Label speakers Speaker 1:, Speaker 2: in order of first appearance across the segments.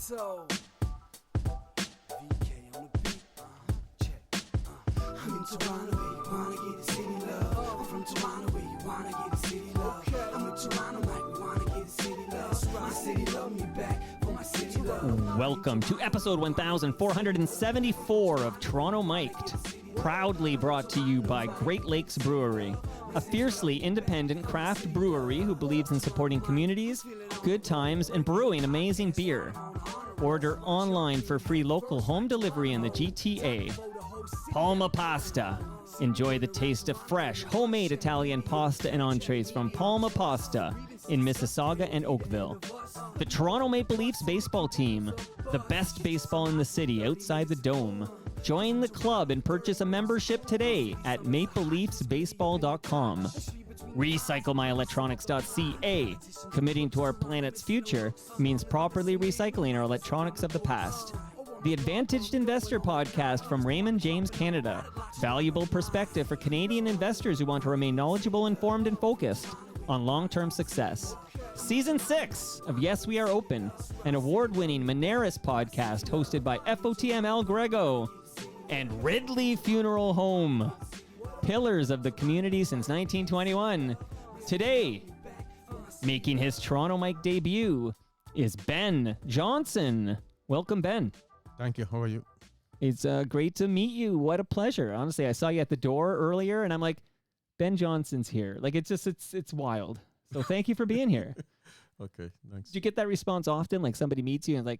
Speaker 1: Ghetto. VK on the beat. Check. I'm in Toronto where you wanna get the city love. I'm from Toronto where you wanna get the city love. I'm in Toronto like we wanna get the city love. My city love me back for my city love.
Speaker 2: Welcome to episode 1474 of Toronto Mic'd, proudly brought to you by Great Lakes Brewery, a fiercely independent craft brewery who believes in supporting communities, good times, and brewing amazing beer. Order online for free local home delivery in the GTA. Palma Pasta. Enjoy the taste of fresh, homemade Italian pasta and entrees from Palma Pasta in Mississauga and Oakville. The Toronto Maple Leafs baseball team, the best baseball in the city outside the Dome. Join the club and purchase a membership today at mapleleafsbaseball.com. RecycleMyElectronics.ca. Committing to our planet's future means properly recycling our electronics of the past. The Advantaged Investor Podcast from Raymond James Canada. Valuable perspective for Canadian investors who want to remain knowledgeable, informed, and focused on long-term success. Season 6 of Yes, We Are Open, an award-winning Moneris podcast hosted by FOTM El Grego and Ridley Funeral Home. Pillars of the community since 1921. Today, making his Toronto Mic debut is Ben Johnson. Welcome, Ben.
Speaker 3: Thank you. How are you?
Speaker 2: It's great to meet you. What a pleasure. Honestly, I saw you at the door earlier, and I'm like, Ben Johnson's here. Like, it's wild. So thank you for being here.
Speaker 3: Okay, thanks.
Speaker 2: Do you get that response often? Like somebody meets you and like,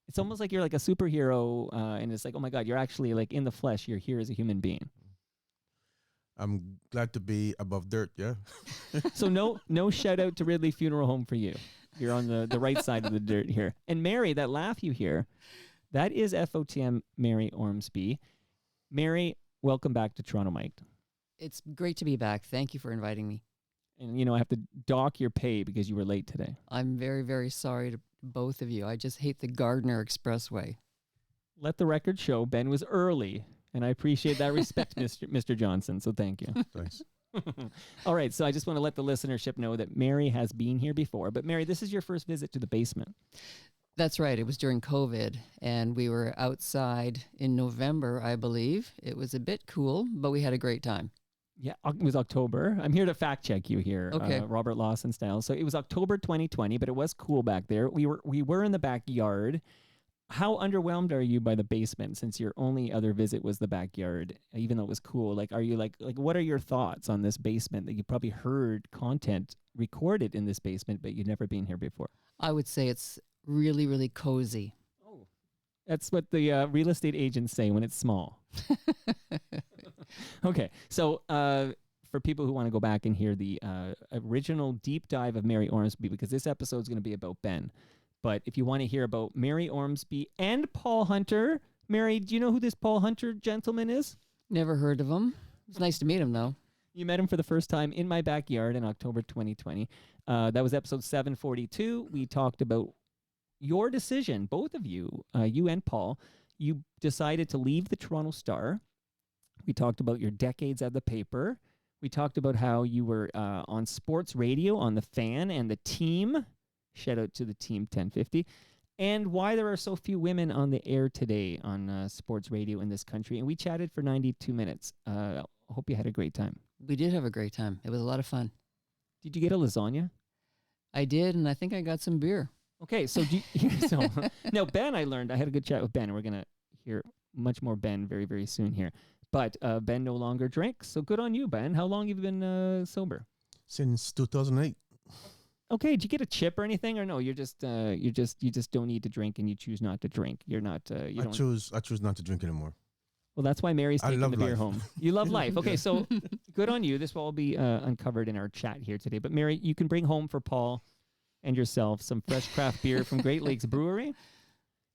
Speaker 2: it's almost like you're like a superhero, and it's like, oh my God, you're actually like in the flesh. You're here as a human being.
Speaker 3: I'm glad to be above dirt, yeah?
Speaker 2: So no shout out to Ridley Funeral Home for you. You're on the right side of the dirt here. And Mary, that laugh you hear, that is FOTM Mary Ormsby. Mary, welcome back to Toronto Mic'd.
Speaker 4: It's great to be back. Thank you for inviting me.
Speaker 2: And, I have to dock your pay because you were late today.
Speaker 4: I'm very, very sorry to both of you. I just hate the Gardner Expressway.
Speaker 2: Let the record show Ben was early, and I appreciate that respect, Mr. Johnson, so thank you.
Speaker 3: Thanks.
Speaker 2: All right, so I just want to let the listenership know that Mary has been here before. But Mary, this is your first visit to the basement.
Speaker 4: That's right. It was during COVID, and we were outside in November, I believe. It was a bit cool, but we had a great time.
Speaker 2: Yeah, it was October. I'm here to fact check you here,
Speaker 4: okay.
Speaker 2: Robert Lawson style. So it was October 2020, but it was cool back there. We were in the backyard. How underwhelmed are you by the basement since your only other visit was the backyard, even though it was cool? Like, are you like what are your thoughts on this basement that you probably heard content recorded in this basement, but you've never been here before?
Speaker 4: I would say it's really, really cozy.
Speaker 2: Oh, that's what the real estate agents say when it's small. Okay, so for people who want to go back and hear the original deep dive of Mary Ormsby, because this episode is going to be about Ben, but if you want to hear about Mary Ormsby and Paul Hunter, Mary, do you know who this Paul Hunter gentleman is?
Speaker 4: Never heard of him. It's nice to meet him, though.
Speaker 2: You met him for the first time in my backyard in October 2020. That was episode 742. We talked about your decision, both of you, you and Paul. You decided to leave the Toronto Star. We talked about your decades at the paper. We talked about how you were on sports radio on the Fan and the Team. Shout out to the Team 1050. And why there are so few women on the air today on sports radio in this country. And we chatted for 92 minutes. I hope you had a great time.
Speaker 4: We did have a great time. It was a lot of fun.
Speaker 2: Did you get a lasagna?
Speaker 4: I did, and I think I got some beer.
Speaker 2: Okay, so now Ben, I learned, I had a good chat with Ben, and we're going to hear much more Ben very, very soon here. But Ben no longer drinks, so good on you, Ben. How long have you been sober?
Speaker 3: Since 2008.
Speaker 2: Okay, did you get a chip or anything, or no? You just don't need to drink, and you choose not to drink. You're not. I
Speaker 3: choose not to drink anymore.
Speaker 2: Well, that's why Mary's taking the beer home. You love life. Okay, so good on you. This will all be uncovered in our chat here today. But Mary, you can bring home for Paul and yourself some fresh craft beer from Great Lakes Brewery.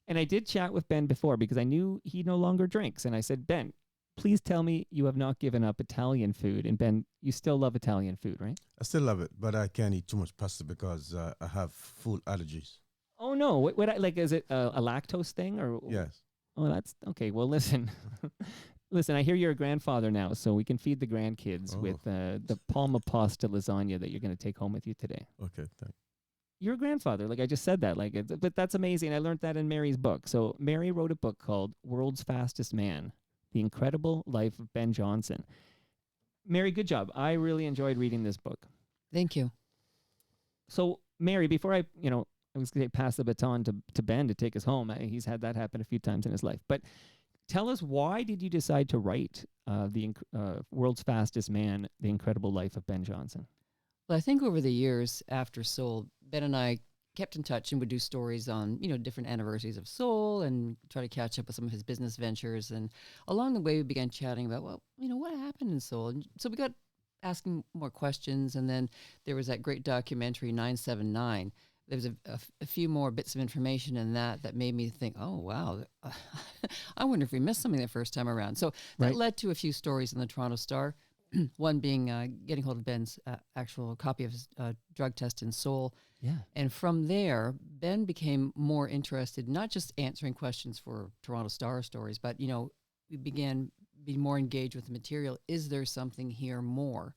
Speaker 2: And I did chat with Ben before because I knew he no longer drinks. And I said, Ben, please tell me you have not given up Italian food. And Ben, you still love Italian food, right?
Speaker 3: I still love it, but I can't eat too much pasta because I have food allergies.
Speaker 2: Oh, no. What is it a lactose thing? Or
Speaker 3: Yes.
Speaker 2: Oh, that's okay. Well, listen, I hear you're a grandfather now, so we can feed the grandkids with the Palma Pasta lasagna that you're going to take home with you today.
Speaker 3: Okay, thanks.
Speaker 2: your grandfather. Like I just said that. But that's amazing. I learned that in Mary's book. So Mary wrote a book called World's Fastest Man: The Incredible Life of Ben Johnson. Mary, good job. I really enjoyed reading this book.
Speaker 4: Thank you.
Speaker 2: So Mary, before I was going to pass the baton to Ben to take us home. He's had that happen a few times in his life. But tell us, why did you decide to write the World's Fastest Man: The Incredible Life of Ben Johnson?
Speaker 4: Well, I think over the years after Soul, Ben and I kept in touch and would do stories on, different anniversaries of Soul and try to catch up with some of his business ventures. And along the way, we began chatting about, what happened in Soul? And so we got asking more questions. And then there was that great documentary, 979. There was a few more bits of information in that made me think, oh, wow, I wonder if we missed something the first time around. So that led to a few stories in the Toronto Star. One being getting hold of Ben's actual copy of his drug test in Soul.
Speaker 2: Yeah.
Speaker 4: And from there, Ben became more interested, not just answering questions for Toronto Star stories, but, we began being more engaged with the material. Is there something here more?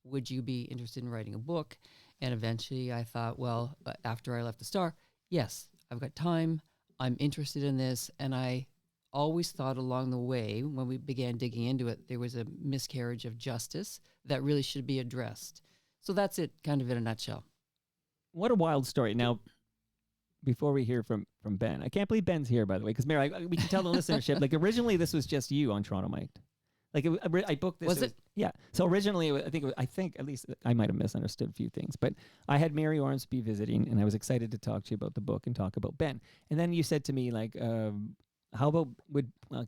Speaker 4: Would you be interested in writing a book? And eventually I thought, well, after I left the Star, yes, I've got time. I'm interested in this. And I always thought along the way, when we began digging into it, there was a miscarriage of justice that really should be addressed. So that's it, kind of in a nutshell.
Speaker 2: What a wild story. Now, before we hear from Ben, I can't believe Ben's here, by the way, because Mary, we can tell the listenership, originally this was just you on Toronto Mic'd. I booked this.
Speaker 4: Was it?
Speaker 2: Yeah. So originally, I think at least I might have misunderstood a few things, but I had Mary Ormsby visiting, and I was excited to talk to you about the book and talk about Ben. And then you said to me, how about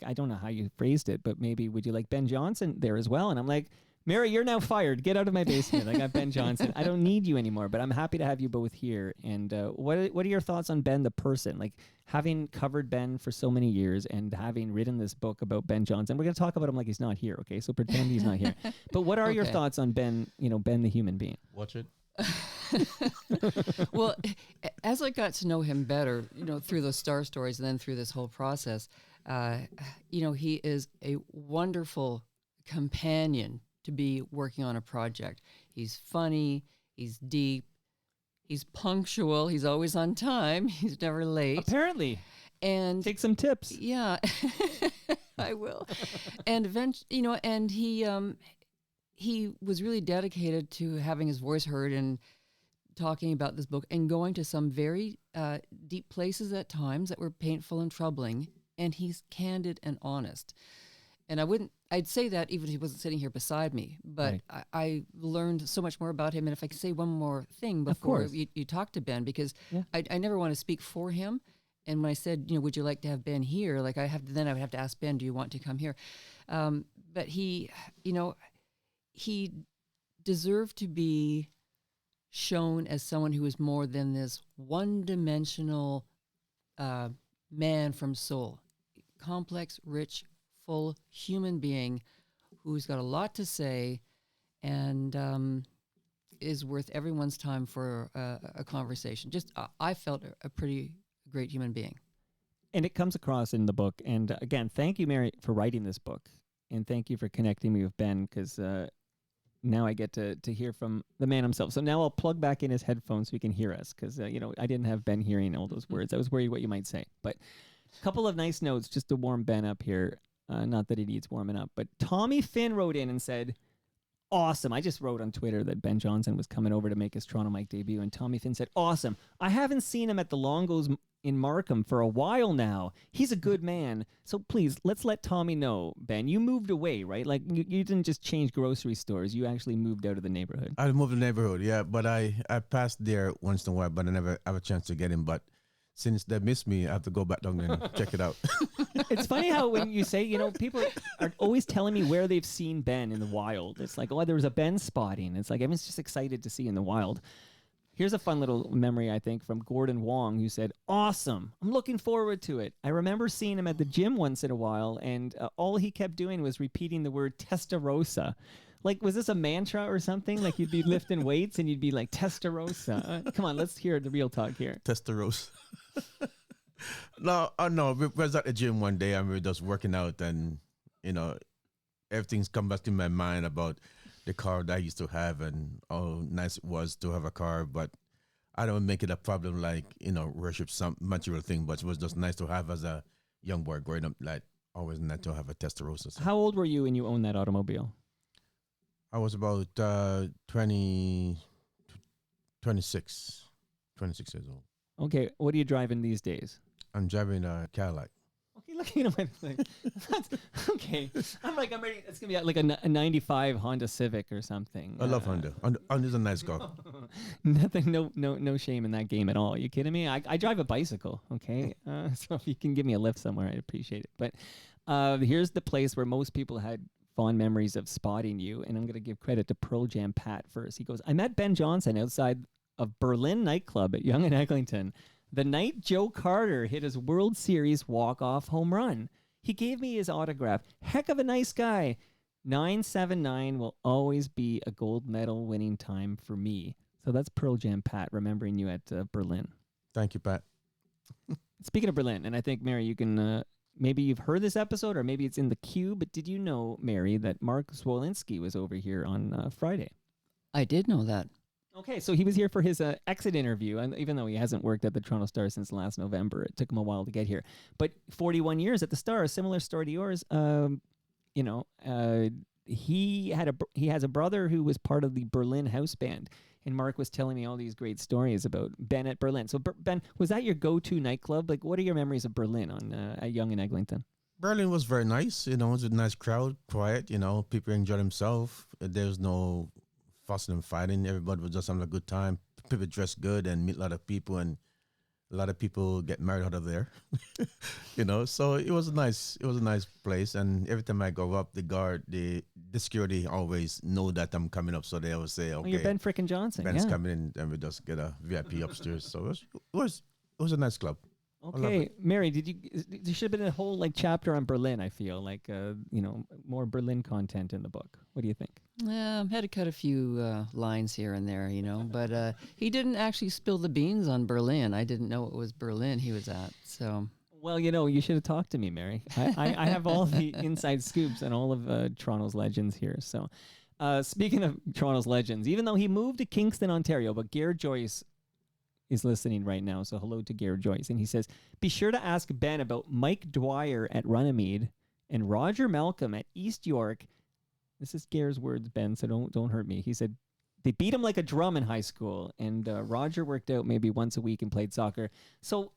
Speaker 2: I don't know how you phrased it, but maybe would you like Ben Johnson there as well? And I'm like, Mary, you're now fired. Get out of my basement. I got Ben Johnson. I don't need you anymore, but I'm happy to have you both here. And what are your thoughts on Ben the person? Like, having covered Ben for so many years and having written this book about Ben Johnson, we're going to talk about him like he's not here, okay? So pretend he's not here. But what are your thoughts on Ben, Ben the human being?
Speaker 3: Watch it.
Speaker 4: Well, as I got to know him better, through those Star stories and then through this whole process, he is a wonderful companion to be working on a project. He's funny, he's deep, he's punctual, he's always on time, he's never late.
Speaker 2: Apparently.
Speaker 4: And
Speaker 2: take some tips.
Speaker 4: Yeah, I will. And eventually, and he was really dedicated to having his voice heard and talking about this book and going to some very deep places at times that were painful and troubling. And he's candid and honest. And I'd say that even if he wasn't sitting here beside me, but right. I learned so much more about him. And if I could say one more thing before you talk to Ben, because I never want to speak for him. And when I said, would you like to have Ben here? I would have to ask Ben, do you want to come here? But he deserved to be shown as someone who is more than this one-dimensional man from Soul. Complex, rich, full human being who's got a lot to say and is worth everyone's time for a conversation. I felt a pretty great human being.
Speaker 2: And it comes across in the book. And again, thank you, Mary, for writing this book. And thank you for connecting me with Ben, because now I get to hear from the man himself. So now I'll plug back in his headphones so he can hear us, because, I didn't have Ben hearing all those words. I was worried what you might say. But a couple of nice notes just to warm Ben up here. Not that he needs warming up, but Tommy Finn wrote in and said, awesome. I just wrote on Twitter that Ben Johnson was coming over to make his Toronto Mike debut, and Tommy Finn said, awesome. I haven't seen him at the Longos in Markham for a while now. He's a good man. So please, let's let Tommy know, Ben, you moved away, right? You didn't just change grocery stores. You actually moved out of the neighborhood.
Speaker 3: I moved to the neighborhood, yeah, but I passed there once in a while, but I never have a chance to get in. But since they missed me, I have to go back down and check it out.
Speaker 2: It's funny how when you say, people are always telling me where they've seen Ben in the wild. It's like, there was a Ben spotting. It's like, everyone's just excited to see in the wild. Here's a fun little memory, I think, from Gordon Wong, who said, awesome. I'm looking forward to it. I remember seeing him at the gym once in a while, and all he kept doing was repeating the word Testarossa. Was this a mantra or something? You'd be lifting weights and you'd be like, Testarossa. Come on, let's hear the real talk here.
Speaker 3: Testarossa. No, we was at the gym one day and we were just working out, and, everything's come back to my mind about the car that I used to have and how nice it was to have a car. But I don't make it a problem like, worship some material thing, but it was just nice to have as a young boy growing up, like always nice to have a Testarossa.
Speaker 2: How old were you when you owned that automobile?
Speaker 3: I was about 26 years old.
Speaker 2: Okay, what are you driving these days?
Speaker 3: I'm driving a Cadillac.
Speaker 2: Okay, looking at my thing. Okay, I'm ready. It's gonna be like a '95 Honda Civic or something.
Speaker 3: I love Honda. Honda's a nice car.
Speaker 2: Nothing, no shame in that game at all. You kidding me? I drive a bicycle. Okay, so if you can give me a lift somewhere, I'd appreciate it. But here's the place where most people had fond memories of spotting you, and I'm gonna give credit to Pearl Jam Pat first. He goes, I met Ben Johnson outside of Berlin nightclub at Yonge and Eglinton the night Joe Carter hit his World Series walk-off home run. He gave me his autograph. Heck of a nice guy. 979 will always be a gold medal winning time for me. So that's Pearl Jam Pat remembering you at Berlin.
Speaker 3: Thank you, Pat.
Speaker 2: Speaking of Berlin, and I think, Mary, you can, maybe you've heard this episode or maybe it's in the queue, but did you know, Mary, that Mark Swolinski was over here on Friday?
Speaker 4: I did know that.
Speaker 2: Okay, so he was here for his exit interview, and even though he hasn't worked at the Toronto Star since last November, it took him a while to get here. But 41 years at the Star, a similar story to yours. He has a brother who was part of the Berlin house band, and Mark was telling me all these great stories about Ben at Berlin. So Ben, was that your go-to nightclub? Like, what are your memories of Berlin at Yonge and Eglinton?
Speaker 3: Berlin was very nice. It was a nice crowd, quiet. People enjoyed themselves. There's no fussing and fighting. Everybody was just having a good time. People dressed good and meet a lot of people, and a lot of people get married out of there. So it was a nice place. And every time I go up, the security always know that I'm coming up, so they always say, "Okay,
Speaker 2: you're Ben frickin' Johnson.
Speaker 3: Ben's coming in," and we just get a VIP upstairs. So it was a nice club.
Speaker 2: Okay, Mary, there should have been a whole chapter on Berlin. I feel more Berlin content in the book. What do you think?
Speaker 4: Had to cut a few lines here and there, but he didn't actually spill the beans on Berlin. I didn't know it was Berlin he was at. So,
Speaker 2: well, you should have talked to me, Mary. I have all the inside scoops and all of Toronto's legends here. So, speaking of Toronto's legends, even though he moved to Kingston, Ontario, but Garrett Joyce is listening right now. So hello to Garrett Joyce. And he says, be sure to ask Ben about Mike Dwyer at Runnymede and Roger Malcolm at East York. This is Garrett's words, Ben, so don't hurt me. He said, they beat him like a drum in high school. And Roger worked out maybe once a week and played soccer. So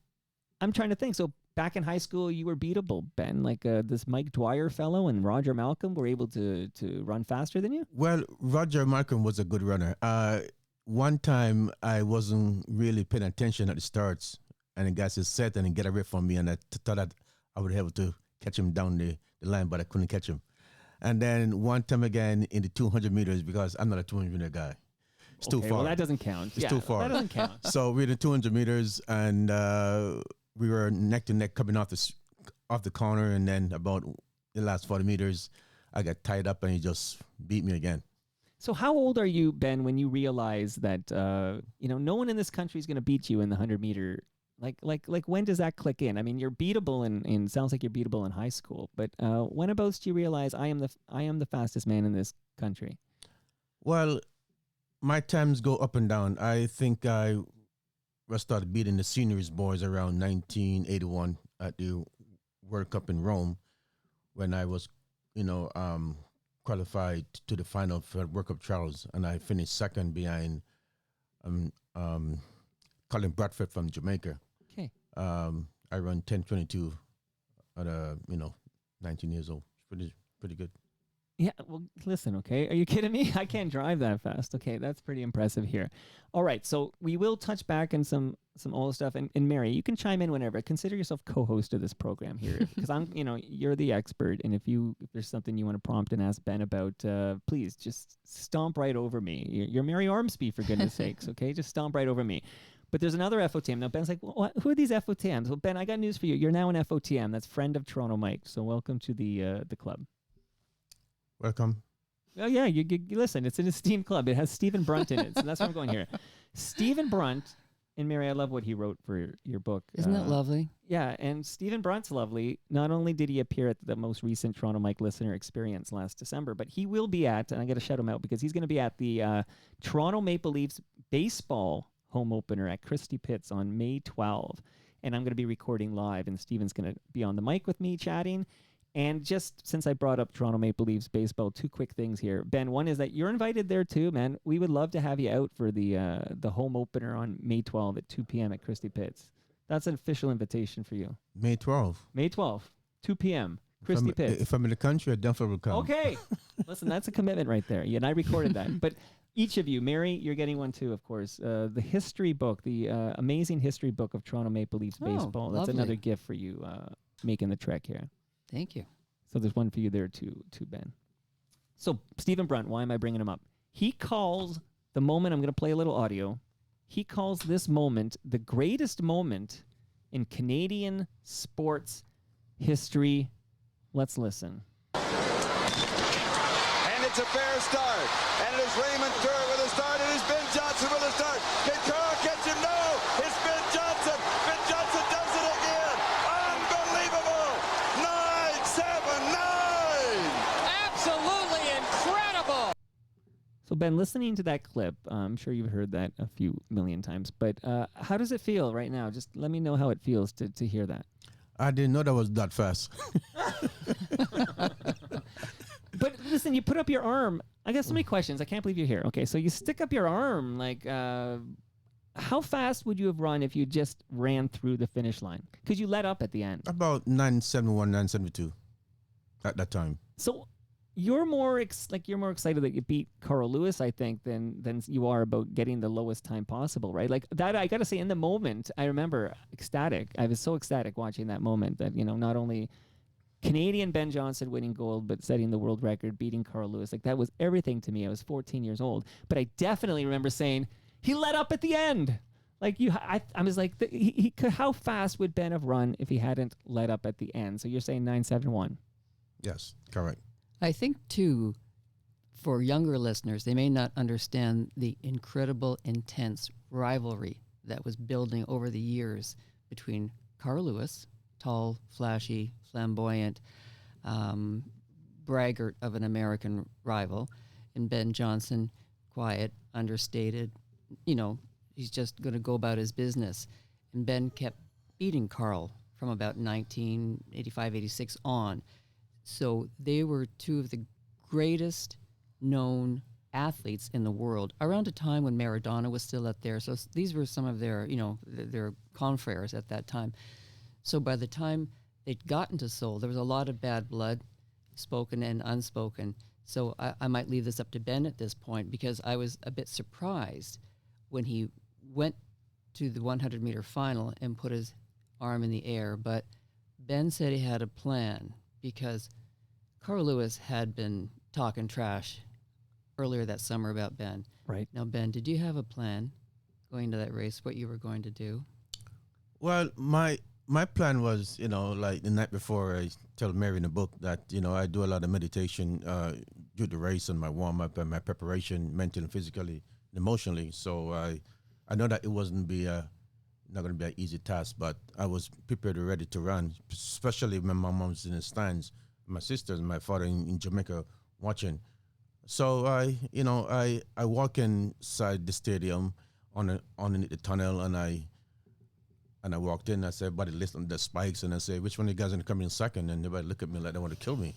Speaker 2: I'm trying to think. So back in high school, you were beatable, Ben. Like this Mike Dwyer fellow and Roger Malcolm were able to run faster than you?
Speaker 3: Well, Roger Malcolm was a good runner. One time I wasn't really paying attention at the starts, and the guy said set and get away from me, and I thought that I would be able to catch him down the line, but I couldn't catch him. And then one time again in the 200 meters, because I'm not a 200 meter guy. It's too far.
Speaker 2: Well, that doesn't count.
Speaker 3: It's too far.
Speaker 2: That doesn't count.
Speaker 3: So we're in the 200 meters, and we were neck to neck coming off the corner, and then about the last 40 meters, I got tied up, and he just beat me again.
Speaker 2: So how old are you, Ben, when you realize that no one in this country is going to beat you in the 100-meter? Like when does that click in? I mean, you're beatable and sounds like you're beatable in high school, but whenabouts do you realize I am the fastest man in this country?
Speaker 3: Well, my times go up and down. I think I started beating the seniors boys around 1981 at the World Cup in Rome, when I was, qualified to the final for World Cup trials, and I finished second behind Colin Bradford from Jamaica.
Speaker 2: Okay.
Speaker 3: I run 10:22 at 19 years old. Pretty good.
Speaker 2: Yeah, well, listen, okay? Are you kidding me? I can't drive that fast. Okay, that's pretty impressive here. All right, so we will touch back on some old stuff. And Mary, you can chime in whenever. Consider yourself co-host of this program here, because I'm, you're the expert. And if there's something you want to prompt and ask Ben about, please just stomp right over me. You're Mary Ormsby, for goodness sakes, okay? Just stomp right over me. But there's another FOTM. Now, Ben's like, well, who are these FOTMs? Well, Ben, I got news for you. You're now an FOTM. That's friend of Toronto Mike. So welcome to the club.
Speaker 3: Welcome.
Speaker 2: Oh, yeah, you listen, it's an esteemed club. It has Stephen Brunt in it, so that's where I'm going here. Stephen Brunt, and Mary, I love what he wrote for your book.
Speaker 4: Isn't that lovely?
Speaker 2: Yeah, and Stephen Brunt's lovely. Not only did he appear at the most recent Toronto Mike Listener Experience last December, but he will be at, and I got to shout him out because he's going to be at the Toronto Maple Leafs Baseball home opener at Christie Pitts on May 12. And I'm going to be recording live, and Steven's going to be on the mic with me chatting. And just since I brought up Toronto Maple Leafs baseball, two quick things here. Ben, one is that you're invited there too, man. We would love to have you out for the home opener on May 12 at 2 p.m. at Christie Pitts. That's an official invitation for you.
Speaker 3: May 12th.
Speaker 2: May 12, 2 p.m., Christie Pitts.
Speaker 3: If I'm in the country, I definitely will come.
Speaker 2: Okay. Listen, that's a commitment right there. Yeah, and I recorded that. But each of you, Mary, you're getting one too, of course. The history book, the amazing history book of Toronto Maple Leafs baseball. That's
Speaker 4: lovely.
Speaker 2: another gift for you making the trek here.
Speaker 4: Thank you.
Speaker 2: So there's one for you there too, Ben. So Stephen Brunt, why am I bringing him up? He calls the moment, I'm going to play a little audio. He calls this moment the greatest moment in Canadian sports history. Let's listen.
Speaker 5: And it's a fair start. And it is Raymond Kerr with a start. It is Ben Johnson with a start. Can Kerr catch him? No! It's Ben Johnson. Ben Johnson does it again. Unbelievable! 9-7-9!
Speaker 6: Absolutely incredible!
Speaker 2: So Ben, listening to that clip, I'm sure you've heard that a few million times, but how does it feel right now? Just let me know how it feels to hear that.
Speaker 3: I didn't know that was that fast.
Speaker 2: But listen, you put up your arm. I got so many questions. I can't believe you're here. Okay, so you stick up your arm. Like, how fast would you have run if you just ran through the finish line? Because you let up at the end.
Speaker 3: About 971, 972 at that time.
Speaker 2: So you're more you're more excited that you beat Carl Lewis, I think, than you are about getting the lowest time possible, right? Like that, I got to say, in the moment, I remember ecstatic. I was so ecstatic watching that moment that, not only Canadian Ben Johnson winning gold, but setting the world record, beating Carl Lewis. Like that was everything to me. I was 14 years old, but I definitely remember saying he let up at the end. Like I was like, he could, how fast would Ben have run if he hadn't let up at the end? So you're saying 971.
Speaker 3: Yes, correct.
Speaker 4: I think, too, for younger listeners, they may not understand the incredible, intense rivalry that was building over the years between Carl Lewis, tall, flashy, flamboyant, braggart of an American rival, and Ben Johnson, quiet, understated, he's just going to go about his business. And Ben kept beating Carl from about 1985, 86 on. So they were two of the greatest known athletes in the world around a time when Maradona was still out there. So these were some of their, their confreres at that time. So by the time they'd gotten to Seoul, there was a lot of bad blood, spoken and unspoken. So I might leave this up to Ben at this point, because I was a bit surprised when he went to the 100-meter final and put his arm in the air. But Ben said he had a plan, because Carl Lewis had been talking trash earlier that summer about Ben.
Speaker 2: Right.
Speaker 4: Now, Ben, did you have a plan going to that race, what you were going to do?
Speaker 3: Well, my plan was, like the night before, I tell Mary in the book that, I do a lot of meditation do the race and my warm-up and my preparation mentally and physically and emotionally. So I know that it wasn't not going to be an easy task, but I was prepared and ready to run, especially when my mom was in the stands, my sisters and my father in Jamaica watching. So I walk inside the stadium underneath the tunnel, and I walked in. I said, "Everybody listen to the spikes," and I said, "Which one of you guys are going to come in second?" And everybody look at me like they want to kill me.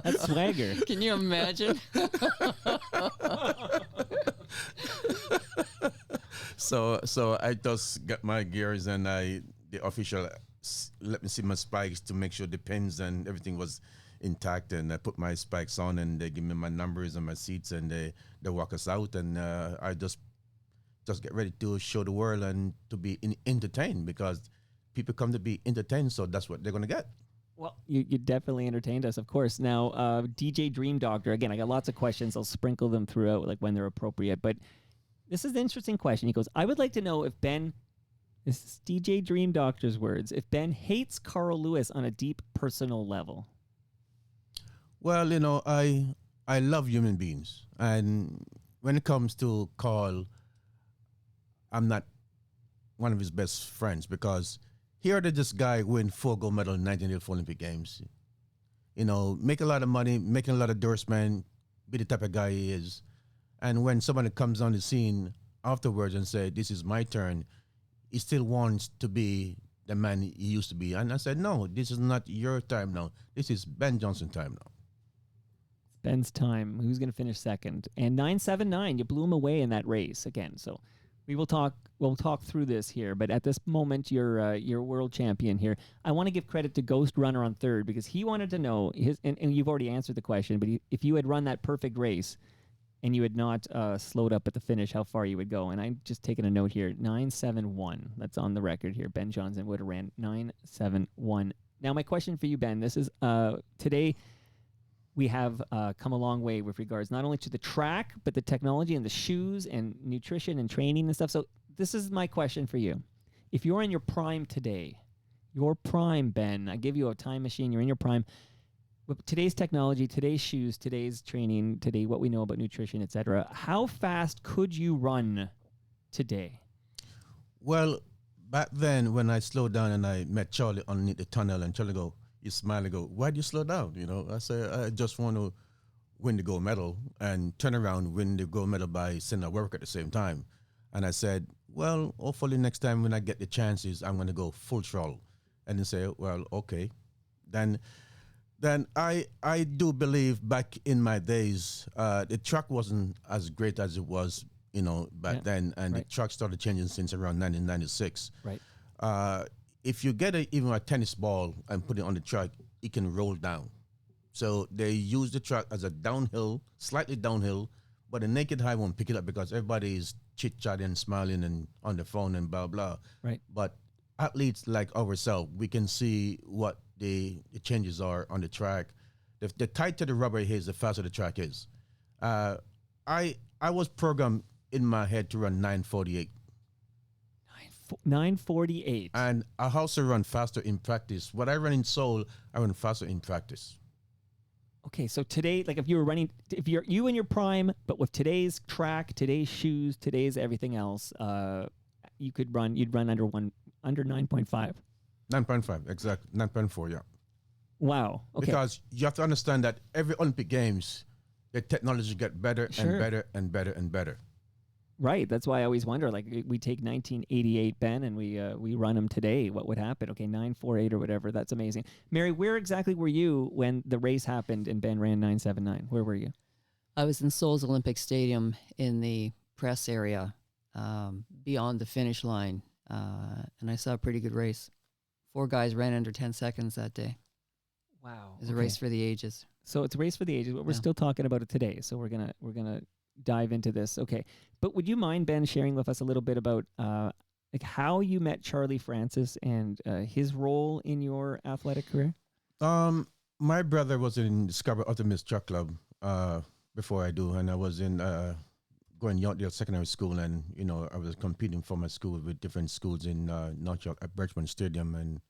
Speaker 2: That's swagger.
Speaker 4: Can you imagine?
Speaker 3: So I just got my gears, and the official let me see my spikes to make sure the pins and everything was intact, and I put my spikes on, and they give me my numbers and my seats, and they walk us out, and I just get ready to show the world and to be entertained, because people come to be entertained, so that's what they're going to get.
Speaker 2: Well, you definitely entertained us, of course. Now, DJ Dream Doctor, again, I got lots of questions. I'll sprinkle them throughout, like when they're appropriate. But this is an interesting question. He goes, I would like to know if Ben, this is DJ Dream Doctor's words, if Ben hates Carl Lewis on a deep personal level.
Speaker 3: Well, I love human beings. And when it comes to Carl, I'm not one of his best friends, because here did this guy win 4 gold medals in 1984 Olympic Games. Make a lot of money, making a lot of endorsements, be the type of guy he is. And when somebody comes on the scene afterwards and say, "This is my turn," he still wants to be the man he used to be. And I said, "No, this is not your time now. This is Ben Johnson time now."
Speaker 2: Ben's time. Who's going to finish second? And 979, you blew him away in that race again. So we will talk. We'll talk through this here. But at this moment, you're world champion here. I want to give credit to Ghost Runner on third because he wanted to know his. And you've already answered the question. But if you had run that perfect race, and you had not slowed up at the finish, how far you would go. And I'm just taking a note here. 971. That's on the record here. Ben Johnson would have ran 971. Now my question for you, Ben. This is today. We have come a long way with regards not only to the track, but the technology and the shoes and nutrition and training and stuff. So this is my question for you. If you're in your prime today, your prime, Ben, I give you a time machine, you're in your prime. With today's technology, today's shoes, today's training, today what we know about nutrition, etc., how fast could you run today?
Speaker 3: Well, back then when I slowed down and I met Charlie underneath the tunnel, and Charlie go, he smiled and go, "Why do you slow down?" You know, I say, "I just want to win the gold medal and turn around, win the gold medal by sending work at the same time." And I said, "Well, hopefully next time when I get the chances, I'm going to go full throttle." And they say, "Well, okay." Then I do believe back in my days, the track wasn't as great as it was, you know, back then. And the track started changing since around 1996.
Speaker 2: Right.
Speaker 3: If you get even a tennis ball and put it on the track, it can roll down. So they use the track as a downhill, slightly downhill, but the naked eye won't pick it up because everybody is chit-chatting and smiling and on the phone and blah, blah.
Speaker 2: Right. But
Speaker 3: athletes like ourselves, we can see what the changes are on the track. The tighter the rubber is, the faster the track is. I was programmed in my head to run 9:48.
Speaker 2: 9:48.
Speaker 3: And I also run faster in practice. What I run in Seoul, I run faster in practice.
Speaker 2: Okay, so today, like if you were running, if you're you in your prime, but with today's track, today's shoes, today's everything else, you'd run under 9.5.
Speaker 3: 9.5, exactly. 9.4, yeah.
Speaker 2: Wow. Okay.
Speaker 3: Because you have to understand that every Olympic Games, the technology get better
Speaker 2: Sure.
Speaker 3: and better and better and better.
Speaker 2: Right. That's why I always wonder, like, we take 1988 Ben and we run him today. What would happen? Okay, 9:48 or whatever. That's amazing. Mary, where exactly were you when the race happened and Ben ran 9:79? Where were you?
Speaker 4: I was in Seoul's Olympic Stadium in the press area beyond the finish line, and I saw a pretty good race. 4 guys ran under 10 seconds that day.
Speaker 2: Wow.
Speaker 4: It was a race for the ages.
Speaker 2: So it's a race for the ages, but we're still talking about it today. So we're gonna dive into this. Okay. But would you mind, Ben, sharing with us a little bit about like how you met Charlie Francis and his role in your athletic career?
Speaker 3: My brother was in Scarborough Optimist Track Club before I do, and I was in going Youngdale Secondary School, and you know I was competing for my school with different schools in North York at Birchmount Stadium, and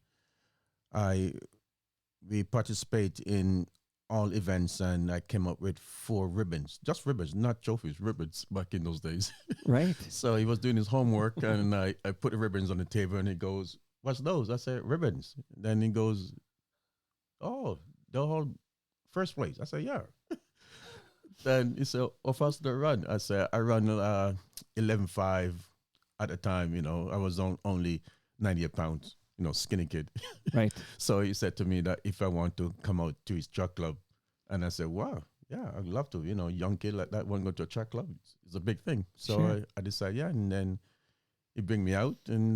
Speaker 3: we participate in all events, and I came up with 4 ribbons, just ribbons, not trophies, ribbons back in those days.
Speaker 2: Right.
Speaker 3: So he was doing his homework, and I put the ribbons on the table, and he goes, "What's those?" I said, "Ribbons." Then he goes, "Oh, the whole first place." I said, "Yeah." Then he said, "How fast did I run?" I said, "I run 11.5 at the time. You know, I was only 98 pounds. You know, skinny kid."
Speaker 2: Right.
Speaker 3: So he said to me that if I want to come out to his track club, and I said, "Wow, yeah, I'd love to. You know, young kid like that want to go to a track club. It's a big thing." So
Speaker 2: Sure.
Speaker 3: I decided, yeah, and then he bring me out, and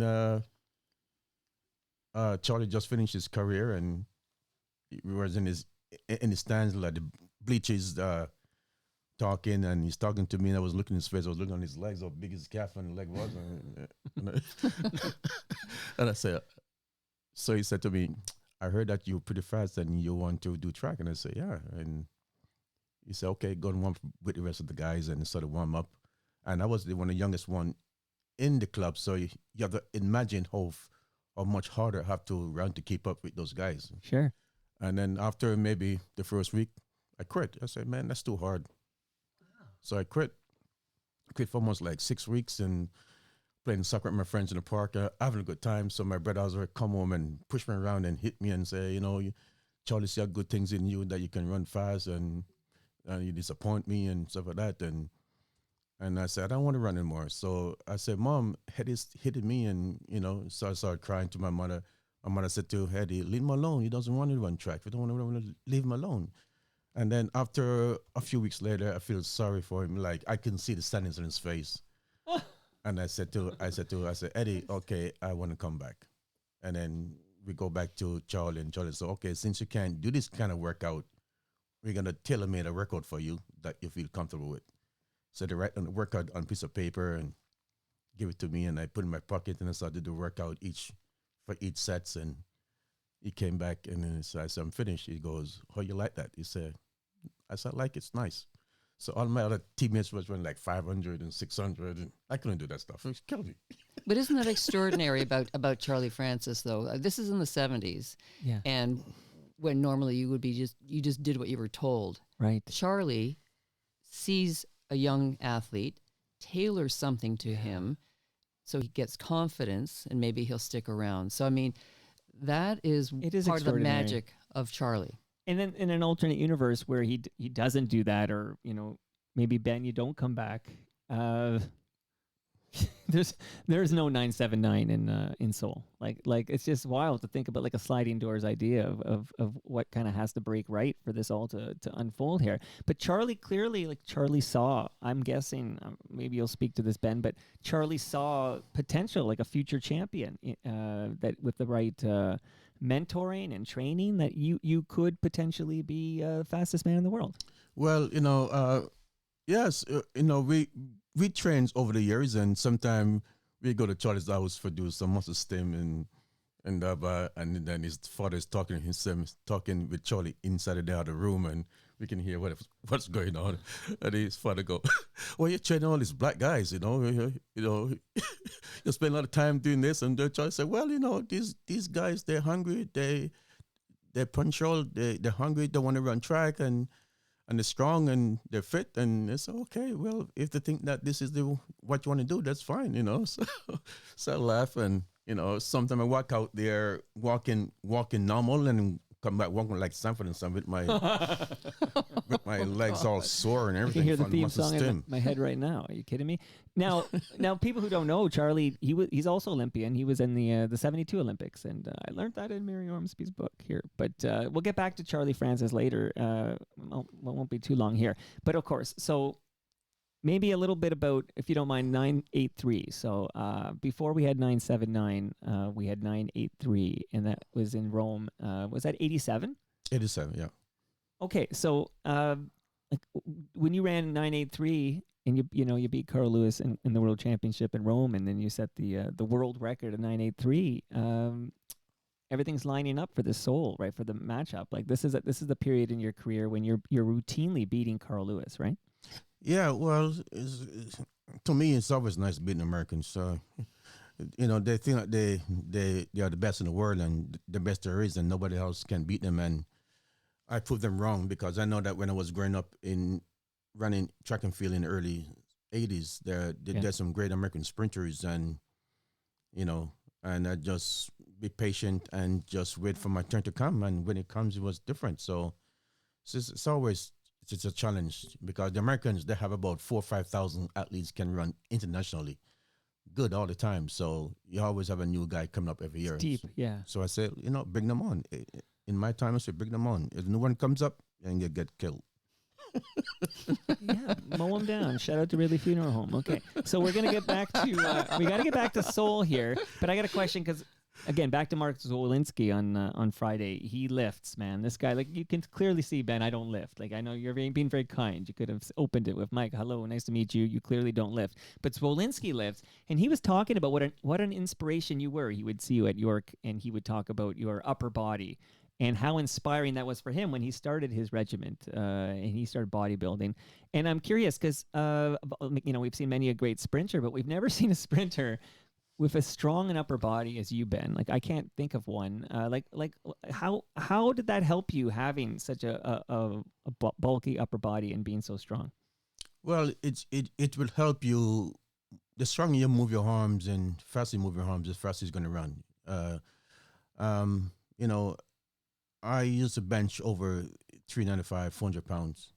Speaker 3: Charlie just finished his career, and he was in the stands, like the bleachers, talking, and he's talking to me, and I was looking at his face. I was looking on his legs, how big his calf and leg was, and I said, so he said to me, "I heard that you're pretty fast and you want to do track." And I said, "Yeah." And he said, "Okay, go and warm up with the rest of the guys," and sort of warm up. And I was one of the youngest one in the club, so you have to imagine how much harder I have to run to keep up with those guys.
Speaker 2: Sure.
Speaker 3: And then after maybe the first week, I quit. I said, "Man, that's too hard." So I quit for almost like 6 weeks and playing soccer with my friends in the park, having a good time. So my brothers would come home and push me around and hit me and say, "You know, Charlie see good things in you, that you can run fast, and you disappoint me," and stuff like that. And And I said, I don't want to run anymore. So I said, Mom, Eddie's hitting me. And, so I started crying to my mother. My mother said to Eddie, leave him alone. He doesn't want to run track. We don't want to run, leave him alone. And then after a few weeks later, I feel sorry for him. Like I can see the sadness on his face. And I said, Eddie, okay, I want to come back. And then we go back to Charlie, and Charlie said, okay, since you can't do this kind of workout, we're going to tailor-made a workout for you that you feel comfortable with. So they write on the workout on a piece of paper and give it to me, and I put it in my pocket, and I started to do the workout for each sets. And he came back, and then I said, I'm finished. He goes, how you like that? I said, I like it. It's nice. So all my other teammates was running like 500 and 600, and I couldn't do that stuff. It was killing me.
Speaker 4: But isn't that extraordinary about Charlie Francis, though? This is in the 70s.
Speaker 2: Yeah.
Speaker 4: And when normally you would be you just did what you were told.
Speaker 2: Right.
Speaker 4: Charlie sees a young athlete, tailors something to him so he gets confidence, and maybe he'll stick around. So, I mean, that is,
Speaker 2: It is
Speaker 4: part of the
Speaker 2: extraordinary.
Speaker 4: magic of Charlie.
Speaker 2: And then in an alternate universe where he doesn't do that, or maybe Ben, you don't come back. There's no 979 in Seoul. Like it's just wild to think about, like a sliding doors idea of what kind of has to break right for this all to unfold here. But Charlie clearly, like Charlie saw, I'm guessing, maybe you'll speak to this, Ben, but Charlie saw potential, like a future champion, that with the right mentoring and training, that you could potentially be fastest man in the world.
Speaker 3: Well, yes, we trained over the years, and sometimes we go to Charlie's house for do some muscle stim, and then his father is talking with Charlie inside the other room, and we can hear what's going on. And his father go, well, you're training all these black guys, you spend a lot of time doing this. And Charlie said, well, these guys, they're hungry, they're punctual, they're hungry, they want to run track, and they're strong, and they're fit. And it's okay, well, if they think that this is what you want to do, that's fine, So I laugh, and sometimes I walk out there walking normal, and come back walking like Sanford and Son with my legs all sore and
Speaker 2: I
Speaker 3: everything.
Speaker 2: can hear the
Speaker 3: from
Speaker 2: theme
Speaker 3: muscle
Speaker 2: song in
Speaker 3: stim.
Speaker 2: my head right now. Are you kidding me? Now, people who don't know, Charlie, he's also Olympian. He was in the 72 Olympics, and I learned that in Mary Ormsby's book here. But we'll get back to Charlie Francis later. Won't be too long here. But of course, so maybe a little bit about, if you don't mind, 983. So before we had 979, we had 983, and that was in Rome. Was that 87?
Speaker 3: 87, yeah.
Speaker 2: Okay, so when you ran 983 and you beat Carl Lewis in the World Championship in Rome, and then you set the world record of 983, everything's lining up for the Seoul, right, for the matchup. Like this is the period in your career when you're routinely beating Carl Lewis, right?
Speaker 3: Yeah, well, to me, it's always nice beating Americans. So, they think that they are the best in the world and the best there is, and nobody else can beat them. And I proved them wrong, because I know that when I was growing up in running track and field in the early 80s, there's some great American sprinters, and I just be patient and just wait for my turn to come. And when it comes, it was different. So it's always it's a challenge, because the Americans, they have about 4,000 or 5,000 athletes can run internationally good all the time. So you always have a new guy coming up every year.
Speaker 2: Deep, yeah.
Speaker 3: So I say, bring them on. In my time, I say, bring them on. If no one comes up, then you get killed.
Speaker 2: Yeah, mow them down. Shout out to Ridley Funeral Home. Okay, so we're gonna get back to we got to get back to Seoul here, but I got a question, because again, back to Mark Zwolinski on Friday. He lifts, man. This guy, like, you can clearly see, Ben, I don't lift. Like, I know you're being very kind. You could have opened it with, Mike, hello, nice to meet you. You clearly don't lift. But Zwolinski lifts, and he was talking about what an inspiration you were. He would see you at York, and he would talk about your upper body and how inspiring that was for him when he started his regiment and he started bodybuilding. And I'm curious, because, we've seen many a great sprinter, but we've never seen a sprinter with as strong an upper body as you, Ben. Like, I can't think of one. How did that help you, having such a bulky upper body and being so strong?
Speaker 3: Well, it will help you. The stronger you move your arms and faster you move your arms, the faster it's going to run. I used to bench over 395, 400 pounds.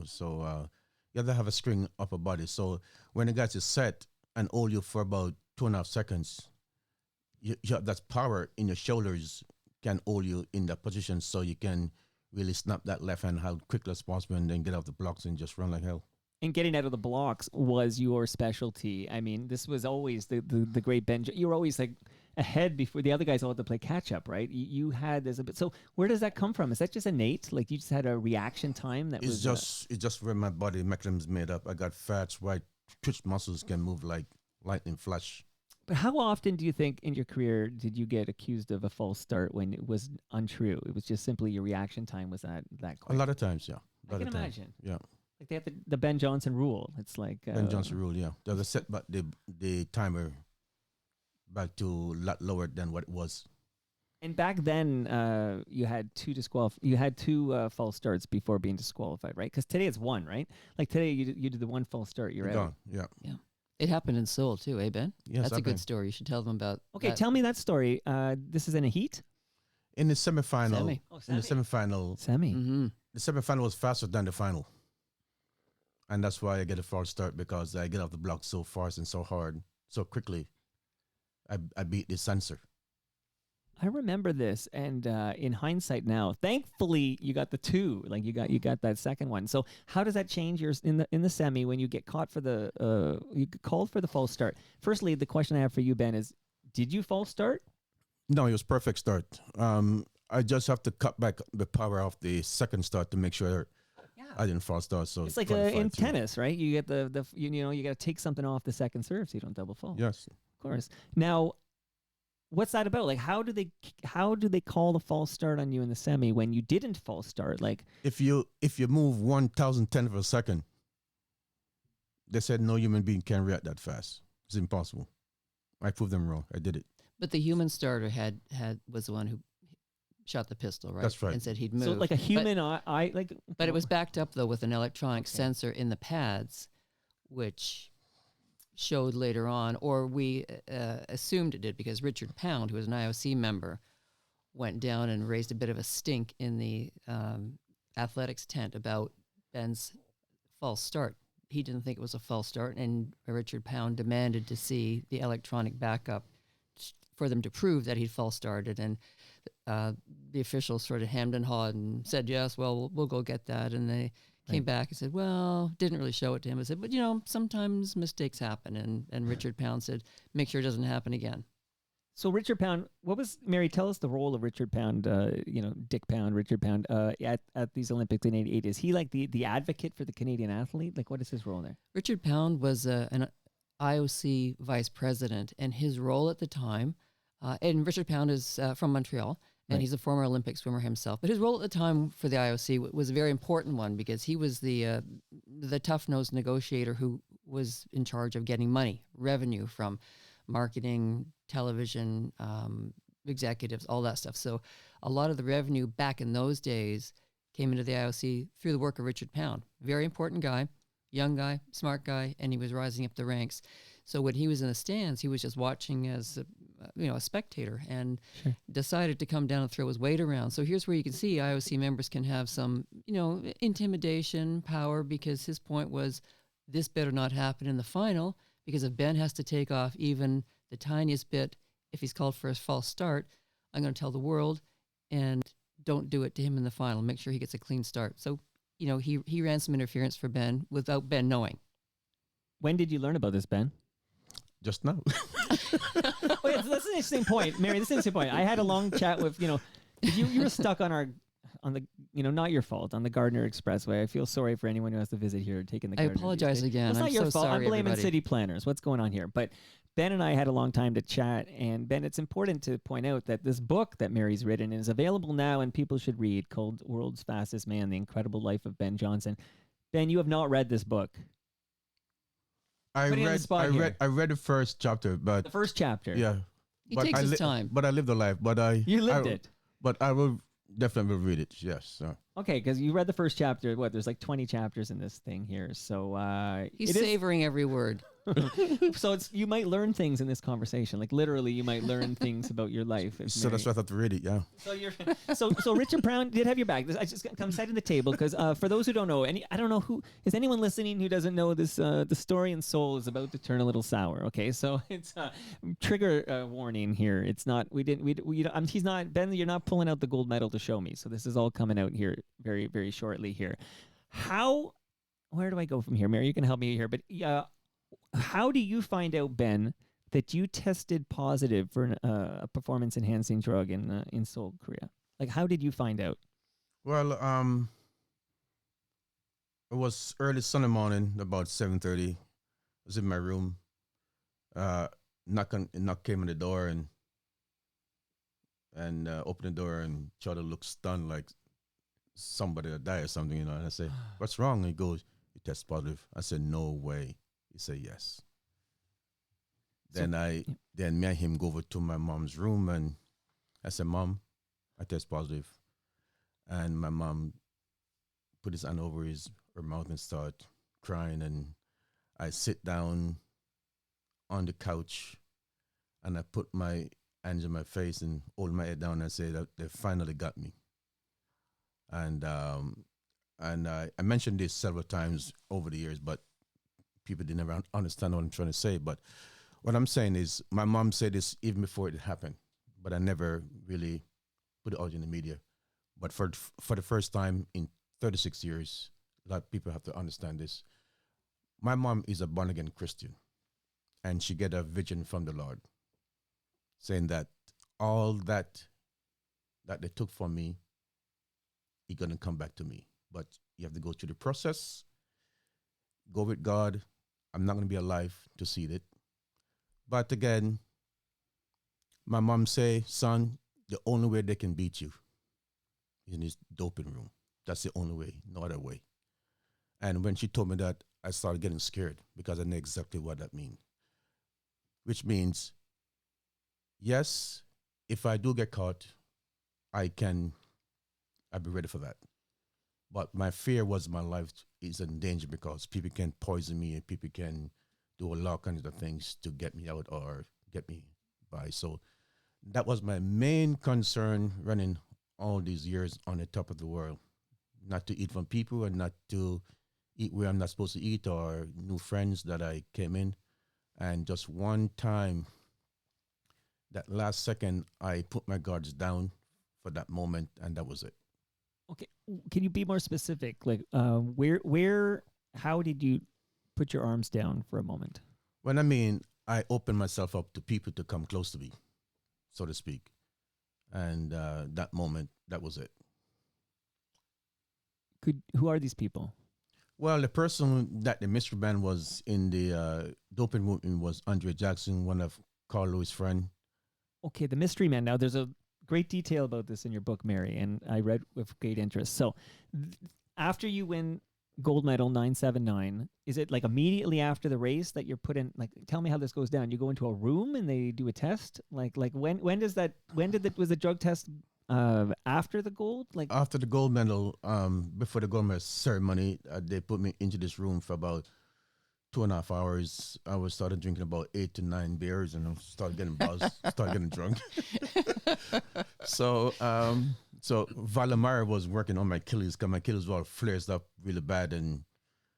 Speaker 3: So you have to have a string upper body. So when the guys is set and hold you for about 2.5 seconds, you have that power in your shoulders can hold you in that position, so you can really snap that left hand how quickly as possible and then get off the blocks and just run like hell.
Speaker 2: And getting out of the blocks was your specialty. I mean, this was always the great Ben. You were always like ahead before the other guys all had to play catch up, right? You had this a bit. So where does that come from? Is that just innate? Like you just had a reaction time that
Speaker 3: It's
Speaker 2: was
Speaker 3: it's just where my body mechanism is made up. I got fats, right? Twitch muscles can move like lightning flash.
Speaker 2: But how often do you think in your career did you get accused of a false start when it was untrue? It was just simply your reaction time was that quick.
Speaker 3: A lot of times, yeah.
Speaker 2: I can imagine.
Speaker 3: Yeah.
Speaker 2: Like they have the Ben Johnson rule. It's like
Speaker 3: Ben Johnson rule, yeah. There's a set back the timer back to a lot lower than what it was.
Speaker 2: And back then, you had two false starts before being disqualified, right? Because today it's one, right? Like today, you did the one false start, you're out.
Speaker 3: Gone, yeah.
Speaker 4: Yeah. It happened in Seoul too, eh, Ben?
Speaker 3: Yes,
Speaker 4: That's a
Speaker 3: I've
Speaker 4: good
Speaker 3: been.
Speaker 4: story. You should tell them about.
Speaker 2: Okay,
Speaker 4: that.
Speaker 2: tell me that story. This is in a heat?
Speaker 3: In the semifinal,
Speaker 4: Semi.
Speaker 2: Oh,
Speaker 3: in the semifinal,
Speaker 2: Semi.
Speaker 4: Mm-hmm.
Speaker 3: the semifinal was faster than the final. And that's why I get a false start, because I get off the block so fast and so hard, so quickly. I beat the sensor.
Speaker 2: I remember this, and in hindsight now, thankfully you got the two. Like you got that second one. So how does that change yours in the semi when you get caught for you get called for the false start? Firstly, the question I have for you, Ben, is did you false start?
Speaker 3: No, it was perfect start. I just have to cut back the power of the second start to make sure I didn't false start. So
Speaker 2: It's like
Speaker 3: qualified
Speaker 2: in
Speaker 3: too.
Speaker 2: tennis, right? You get you got to take something off the second serve so you don't double fault.
Speaker 3: Yes.
Speaker 2: Of course. Now, what's that about? Like, how do they call the false start on you in the semi when you didn't false start? Like,
Speaker 3: If you move 1,010th of a second, they said no human being can react that fast. It's impossible. I proved them wrong. I did it.
Speaker 4: But the human starter was the one who shot the pistol, right?
Speaker 3: That's right.
Speaker 4: And said he'd move.
Speaker 2: so like a human eye, like.
Speaker 4: But it was backed up though with an electronic sensor in the pads, which showed later on, or we assumed it did, because Richard Pound, who was an IOC member, went down and raised a bit of a stink in the athletics tent about Ben's false start. He didn't think it was a false start, and Richard Pound demanded to see the electronic backup for them to prove that he'd false started. And the officials sort of hemmed and hawed and said, yes, well, we'll go get that. And they came back and said, well, didn't really show it to him. I said, but sometimes mistakes happen. And Richard Pound said, make sure it doesn't happen again.
Speaker 2: So Richard Pound, Mary, tell us the role of Richard Pound, Dick Pound, Richard Pound, at these Olympics in '88. Is he like the advocate for the Canadian athlete? Like, what is his role there?
Speaker 4: Richard Pound was an IOC vice president, and his role at the time, and Richard Pound is from Montreal, and he's a former Olympic swimmer himself. But his role at the time for the IOC was a very important one, because he was the tough-nosed negotiator who was in charge of getting money, revenue from marketing, television, executives, all that stuff. So a lot of the revenue back in those days came into the IOC through the work of Richard Pound. Very important guy, young guy, smart guy, and he was rising up the ranks. So when he was in the stands, he was just watching as a spectator, and decided to come down and throw his weight around. So here's where you can see IOC members can have some, intimidation, power, because his point was this better not happen in the final, because if Ben has to take off even the tiniest bit, if he's called for a false start, I'm going to tell the world, and don't do it to him in the final. Make sure he gets a clean start. So, he ran some interference for Ben without Ben knowing.
Speaker 2: When did you learn about this, Ben?
Speaker 3: Just now.
Speaker 2: Wait, that's an interesting point, Mary. This is an interesting point. I had a long chat with you were stuck on the not your fault, on the Gardner Expressway. I feel sorry for anyone who has to visit here taking the.
Speaker 4: I
Speaker 2: Gardner
Speaker 4: apologize
Speaker 2: these days.
Speaker 4: again.
Speaker 2: It's not
Speaker 4: I'm
Speaker 2: your
Speaker 4: so
Speaker 2: fault.
Speaker 4: sorry,
Speaker 2: I'm blaming
Speaker 4: everybody.
Speaker 2: city planners. What's going on here? But Ben and I had a long time to chat, and Ben, it's important to point out that this book that Mary's written is available now, and people should read, called "World's Fastest Man: The Incredible Life of Ben Johnson." Ben, you have not read this book.
Speaker 3: I
Speaker 2: Putting you on the spot here.
Speaker 3: read the first chapter, but
Speaker 2: The first chapter.
Speaker 3: yeah.
Speaker 4: He
Speaker 3: But
Speaker 4: takes
Speaker 3: I
Speaker 4: his time.
Speaker 3: But I lived a life. But
Speaker 2: You lived it.
Speaker 3: But I will definitely read it. Yes. So.
Speaker 2: Okay, because you read the first chapter. There's like 20 chapters in this thing here. So
Speaker 4: He's
Speaker 2: it is-
Speaker 4: savoring every word.
Speaker 2: So you might learn things in this conversation. Like literally, you might learn things about your life. if
Speaker 3: So that's
Speaker 2: Mary-
Speaker 3: why I thought to read it. Yeah.
Speaker 2: So you're so Richard Brown did have your back. I just come setting the table because for those who don't know, I don't know who is anyone listening who doesn't know this. The story in Soul is about to turn a little sour. Okay, so it's trigger warning here. It's not. He's not Ben. You're not pulling out the gold medal to show me. So this is all coming out here very very shortly here. Where do I go from here, Mary? You can help me here, but how do you find out, Ben, that you tested positive for a performance-enhancing drug in Seoul, Korea? Like, how did you find out?
Speaker 3: Well, it was early Sunday morning, about 7:30. I was in my room. Knock came on the door and opened the door and tried to look stunned like somebody that died or something, you know. And I said, "What's wrong?" And he goes, "You test positive." I said, "No way." He said, "Yes." Then me and him go over to my mom's room and I said, "Mom, I test positive." And my mom put his hand over her mouth and start crying. And I sit down on the couch and I put my hands on my face and hold my head down and say that they finally got me. And I mentioned this several times over the years, but people didn't ever understand what I'm trying to say. But what I'm saying is, my mom said this even before it happened, but I never really put it out in the media. But for the first time in 36 years, a lot of people have to understand this. My mom is a born-again Christian, and she get a vision from the Lord, saying that all that they took from me, He's going to come back to me. But you have to go through the process, go with God. I'm not going to be alive to see it. But again, my mom say, "Son, the only way they can beat you is in this doping room. That's the only way, no other way." And when she told me that, I started getting scared because I know exactly what that means. Which means, yes, if I do get caught, I'll be ready for that. But my fear was my life is in danger because people can poison me and people can do a lot of kinds of things to get me out or get me by. So that was my main concern running all these years on the top of the world. Not to eat from people and not to eat where I'm not supposed to eat or new friends that I came in. And just one time, that last second, I put my guards down for that moment, and that was it.
Speaker 2: Okay, can you be more specific? Like, how did you put your arms down for a moment?
Speaker 3: When I mean, I opened myself up to people to come close to me, so to speak. And that moment, that was it.
Speaker 2: Who are these people?
Speaker 3: Well, the person that the mystery band was in the doping movement was Andre Jackson, one of Carl Lewis' friend.
Speaker 2: Okay, the mystery man. Now, there's a great detail about this in your book, Mary, and I read with great interest. So, after you win gold medal 979, is it like immediately after the race that you're put in? Like, tell me how this goes down. You go into a room and they do a test. Like when was the drug test? After the gold, like
Speaker 3: After the gold medal, before the gold medal ceremony, they put me into this room for about 2.5 hours. I was started drinking about 8 to 9 beers, and I started getting buzzed, started getting drunk. So Valimar was working on my Achilles because my Achilles were all flares up really bad, and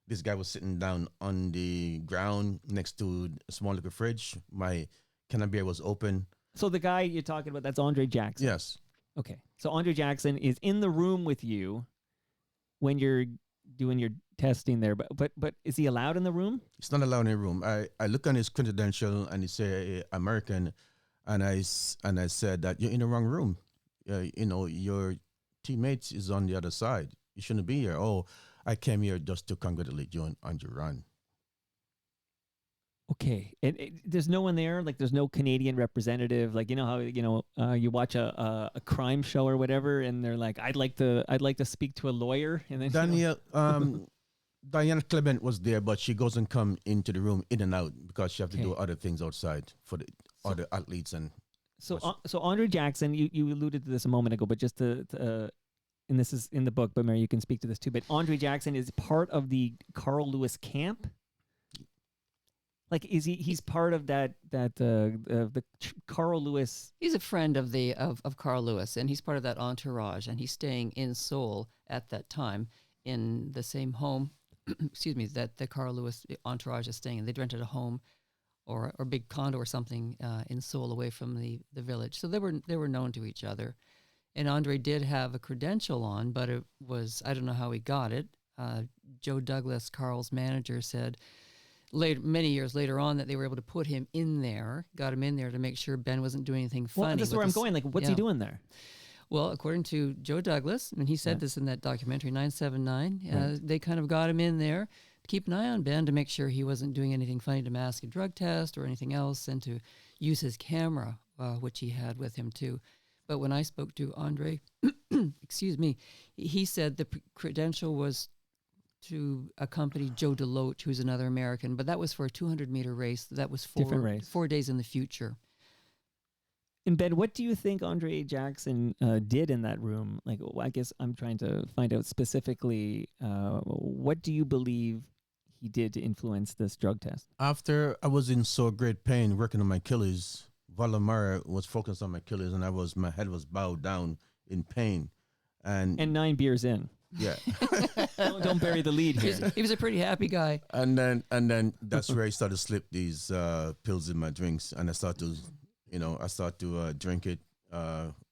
Speaker 3: this guy was sitting down on the ground next to a small little fridge. My can of beer was open.
Speaker 2: So the guy you're talking about, that's Andre Jackson.
Speaker 3: Yes.
Speaker 2: Okay. So Andre Jackson is in the room with you when you're doing your testing there, but is he allowed in the room?
Speaker 3: It's not allowed in the room. I look on his credential and he say American, and I said that you're in the wrong room. Your teammates is on the other side. You shouldn't be here. Oh, I came here just to congratulate you on your run.
Speaker 2: Okay, and there's no one there. Like, there's no Canadian representative. Like, you know how you watch a crime show or whatever, and they're like, I'd like to speak to a lawyer. And then
Speaker 3: Diana Clement was there, but she doesn't come into the room in and out because she have to do other things outside for the other athletes. And
Speaker 2: so Andre Jackson, you alluded to this a moment ago, but just to and this is in the book, but Mary, you can speak to this too. But Andre Jackson is part of the Carl Lewis camp. Like, is he's part of the Carl Lewis?
Speaker 4: He's a friend of of Carl Lewis, and he's part of that entourage, and he's staying in Seoul at that time in the same home, excuse me, that the Carl Lewis entourage is staying in. They'd rented a home or a big condo or something in Seoul away from the village. So they were known to each other. And Andre did have a credential on, but it was, I don't know how he got it. Joe Douglas, Carl's manager, said many years later on that they were able to put him in there, got him in there to make sure Ben wasn't doing anything funny.
Speaker 2: Well, that's where I'm going. Like, what's he doing there?
Speaker 4: Well, according to Joe Douglas, and he said this in that documentary 979, they kind of got him in there to keep an eye on Ben to make sure he wasn't doing anything funny to mask a drug test or anything else, and to use his camera, which he had with him too. But when I spoke to Andre, excuse me, he said the credential was to accompany Joe DeLoach, who's another American, but that was for a 200-meter race. That was
Speaker 2: Different race.
Speaker 4: 4 days in the future.
Speaker 2: And Ben, what do you think Andre Jackson did in that room? Like, I guess I'm trying to find out specifically, what do you believe he did to influence this drug test?
Speaker 3: After I was in so great pain working on my Achilles, Valamara was focused on my Achilles, and my head was bowed down in pain. And
Speaker 2: 9 beers in.
Speaker 3: yeah.
Speaker 2: Don't bury the lead here.
Speaker 4: He was a pretty happy guy.
Speaker 3: And then that's where I started to slip these pills in my drinks, and I started to drink it,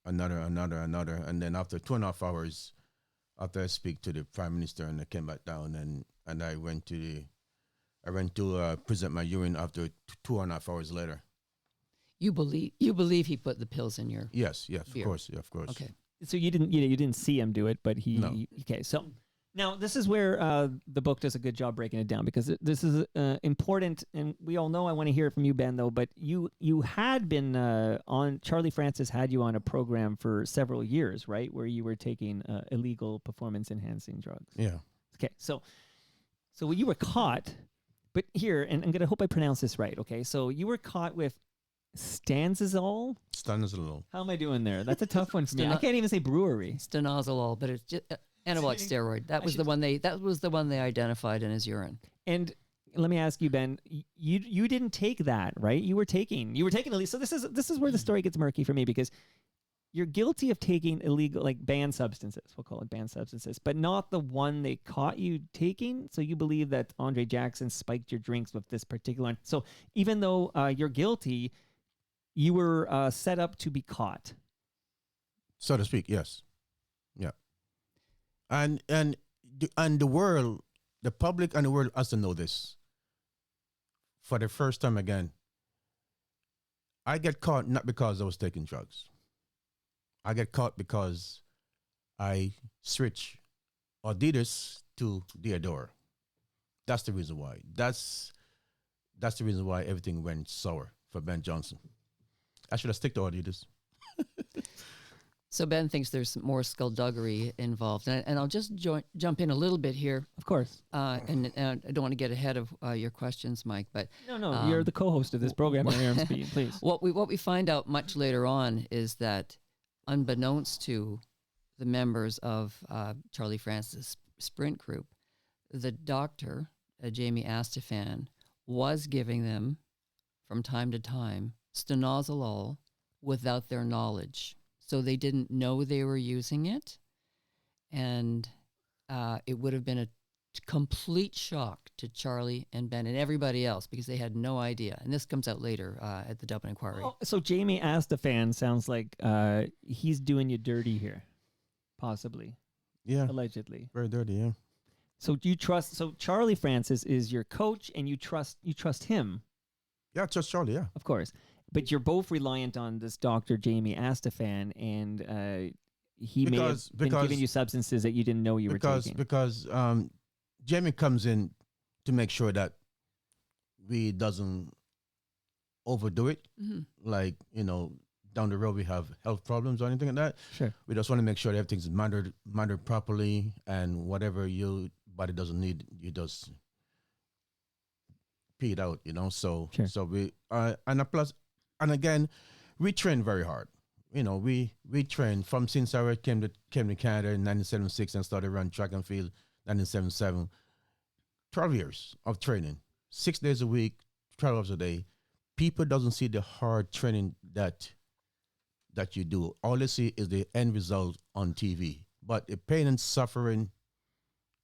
Speaker 3: another, and then after 2.5 hours, after I speak to the Prime Minister, and I came back down, and I went to present my urine after 2.5 hours later.
Speaker 4: You believe he put the pills in your
Speaker 3: Yes,
Speaker 4: beer.
Speaker 3: of course.
Speaker 4: Okay.
Speaker 2: So you didn't see him do it, but
Speaker 3: No.
Speaker 2: Okay, so now this is where the book does a good job breaking it down, because this is important, and we all know. I want to hear it from you, Ben, though. But you had been on, Charlie Francis had you on a program for several years, right, where you were taking illegal performance enhancing drugs.
Speaker 3: Yeah.
Speaker 2: Okay, so you were caught, but here, and I'm gonna hope I pronounce this right. Okay, so you were caught with stanzazole.
Speaker 3: Stanzazole.
Speaker 2: How am I doing there? That's a tough one for me. I
Speaker 4: Steno-
Speaker 2: can't even say brewery.
Speaker 4: Stanozolol, but it's just anabolic steroid. That was the one they identified in his urine.
Speaker 2: And let me ask you, Ben, you didn't take that, right? You were taking illegal. So this is where the story gets murky for me, because you're guilty of taking illegal, like banned substances. We'll call it banned substances, but not the one they caught you taking. So you believe that Andre Jackson spiked your drinks with this particular. So even though you're guilty, you were set up to be caught,
Speaker 3: So to speak, yes. Yeah. And the world, the public and the world has to know this. For the first time again, I get caught not because I was taking drugs. I get caught because I switch Adidas to Diadora. That's the reason why. That's the reason why everything went sour for Ben Johnson. I should have stuck to Adidas.
Speaker 4: So Ben thinks there's more skullduggery involved, and I'll just jump in a little bit here.
Speaker 2: of course.
Speaker 4: And I don't want to get ahead of your questions, Mike, but
Speaker 2: No, you're the co-host of this program, Aaron Speed, please.
Speaker 4: what we find out much later on is that, unbeknownst to the members of Charlie Francis' sprint group, the doctor, Jamie Astafan, was giving them, from time to time, stanozolol without their knowledge. So they didn't know they were using it, and it would have been a complete shock to Charlie and Ben and everybody else, because they had no idea. And this comes out later at the Dublin Inquiry.
Speaker 2: Oh, so Jamie Astafan sounds like he's doing you dirty here, possibly,
Speaker 3: Yeah.
Speaker 2: allegedly.
Speaker 3: Very dirty, yeah.
Speaker 2: So you trust? So Charlie Francis is your coach, and you trust him,
Speaker 3: Yeah, just Charlie, yeah.
Speaker 2: of course. But you're both reliant on this Dr. Jamie Astafan, and he may have been giving you substances that you didn't know you were taking.
Speaker 3: Because Jamie comes in to make sure that we doesn't overdo it.
Speaker 4: Mm-hmm.
Speaker 3: Like, down the road we have health problems or anything like that.
Speaker 2: Sure.
Speaker 3: We just want to make sure that everything's mannered properly, and whatever your body doesn't need, you just pee it out, So
Speaker 2: Sure.
Speaker 3: so we and again, we train very hard. We trained from since I came to Canada in 1976 and started running track and field 1977. 12 years of training, 6 days a week, 12 hours a day, people doesn't see the hard training that you do. All they see is the end result on TV. But the pain and suffering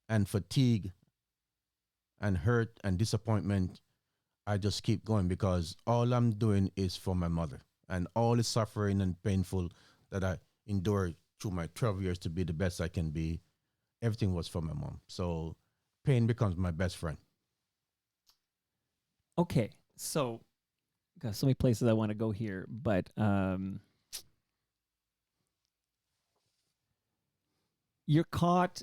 Speaker 3: and fatigue and hurt and disappointment, I just keep going because all I'm doing is for my mother. And all the suffering and painful that I endured through my 12 years to be the best I can be, everything was for my mom. So pain becomes my best friend.
Speaker 2: Okay, so got so many places I want to go here, but you're caught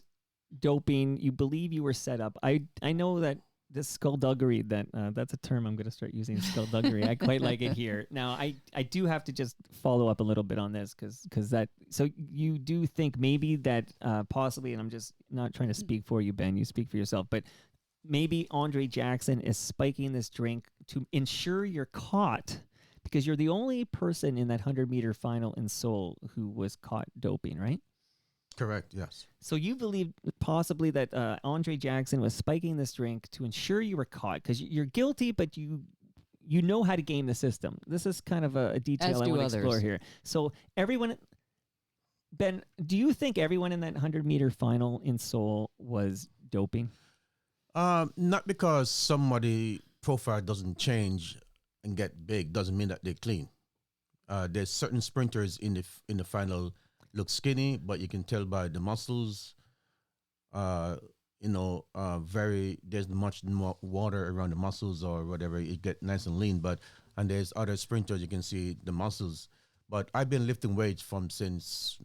Speaker 2: doping. You believe you were set up. I know that this skullduggery, that's a term I'm going to start using, skullduggery. I quite like it here. Now, I do have to just follow up a little bit on this because that, so you do think maybe that possibly, and I'm just not trying to speak for you, Ben, you speak for yourself, but maybe Andre Jackson is spiking this drink to ensure you're caught because you're the only person in that 100-meter final in Seoul who was caught doping, right?
Speaker 3: Correct, yes.
Speaker 2: So you believe possibly that Andre Jackson was spiking this drink to ensure you were caught because you're guilty, but you know how to game the system. This is kind of a detail I want to explore here. So everyone, Ben, do you think everyone in that 100-meter final in Seoul was doping?
Speaker 3: Not because somebody profile doesn't change and get big doesn't mean that they're clean. There's certain sprinters in the final look skinny, but you can tell by the muscles. There's much more water around the muscles or whatever. You get nice and lean. And there's other sprinters you can see the muscles. But I've been lifting weights since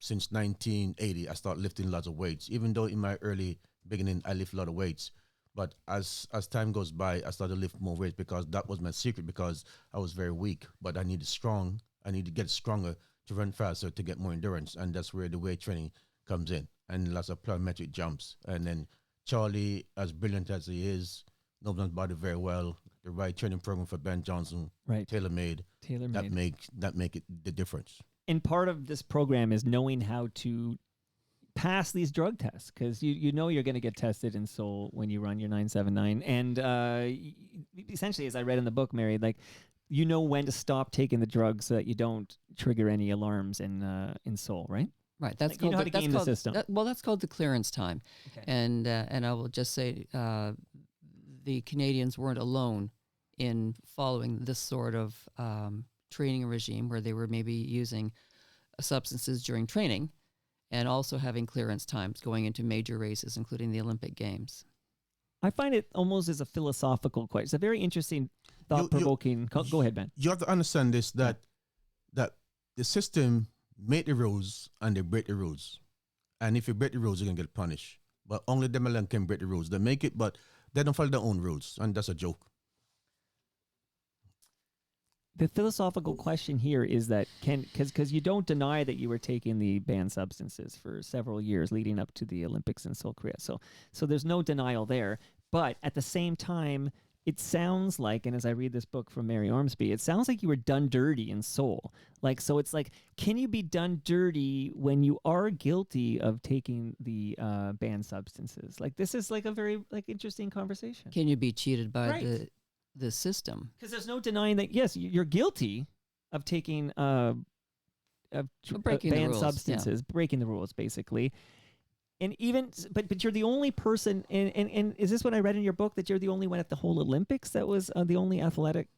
Speaker 3: 1980. I started lifting lots of weights, even though in my early beginning I lift a lot of weights. But as time goes by, I started to lift more weights because that was my secret, because I was very weak, but I need to get stronger to run faster to get more endurance. And that's where the weight training comes in, and lots of plyometric jumps. And then Charlie, as brilliant as he is, knows his body very well. The right training program for Ben Johnson,
Speaker 2: right,
Speaker 3: tailor-made. That make it the difference.
Speaker 2: And part of this program is knowing how to pass these drug tests, because you know you're going to get tested in Seoul when you run your 979. And essentially, as I read in the book, Mary, like, you know when to stop taking the drugs so that you don't trigger any alarms in Seoul, right?
Speaker 4: Right. That's
Speaker 2: like, you know how to game the system.
Speaker 4: That's called the clearance time.
Speaker 2: Okay.
Speaker 4: And I will just say the Canadians weren't alone in following this sort of training regime where they were maybe using substances during training and also having clearance times going into major races, including the Olympic Games.
Speaker 2: I find it almost as a philosophical question. It's a very interesting, thought-provoking. Go ahead, Ben.
Speaker 3: You have to understand this, that the system made the rules and they break the rules. And if you break the rules, you're going to get punished. But only them alone can break the rules. They make it, but they don't follow their own rules. And that's a joke.
Speaker 2: The philosophical question here is that because you don't deny that you were taking the banned substances for several years leading up to the Olympics in Seoul, Korea. So there's no denial there. But at the same time, it sounds like, and as I read this book from Mary Ormsby, it sounds like you were done dirty in Seoul. Like, so it's like, can you be done dirty when you are guilty of taking the banned substances? Like, this is like a very interesting conversation.
Speaker 4: Can you be cheated by the system?
Speaker 2: Because there's no denying that, yes, you're guilty of taking
Speaker 4: breaking the
Speaker 2: banned
Speaker 4: rules,
Speaker 2: substances, breaking the rules, basically. And even, but you're the only person, and is this what I read in your book, that you're the only one at the whole Olympics that was the only athletic,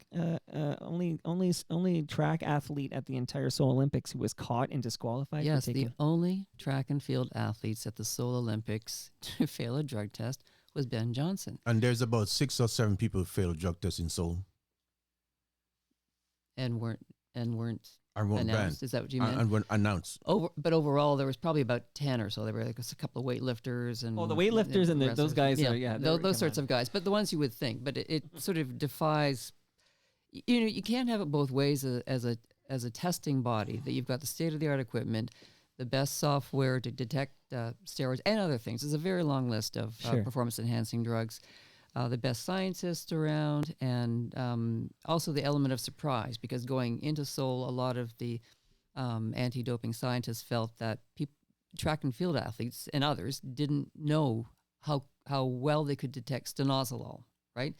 Speaker 2: only track athlete at the entire Seoul Olympics who was caught and disqualified?
Speaker 4: Yes, the only track and field athletes at the Seoul Olympics to fail a drug test was Ben Johnson.
Speaker 3: And there's about 6 or 7 people who failed drug tests in Seoul.
Speaker 4: And weren't
Speaker 3: announced.
Speaker 4: Banned. Is that what you meant?
Speaker 3: And weren't announced.
Speaker 4: But overall, there was probably about 10 or so. There were like a couple of weightlifters and
Speaker 2: the weightlifters and those guys are
Speaker 4: those sorts of guys. But the ones you would think. But it sort of defies. You know, you can't have it both ways as a testing body. That you've got the state of the art equipment, the best software to detect steroids and other things. There's a very long list of performance enhancing drugs. The best scientists around, and also the element of surprise, because going into Seoul, a lot of the anti-doping scientists felt that track and field athletes and others didn't know how well they could detect stanozolol, right?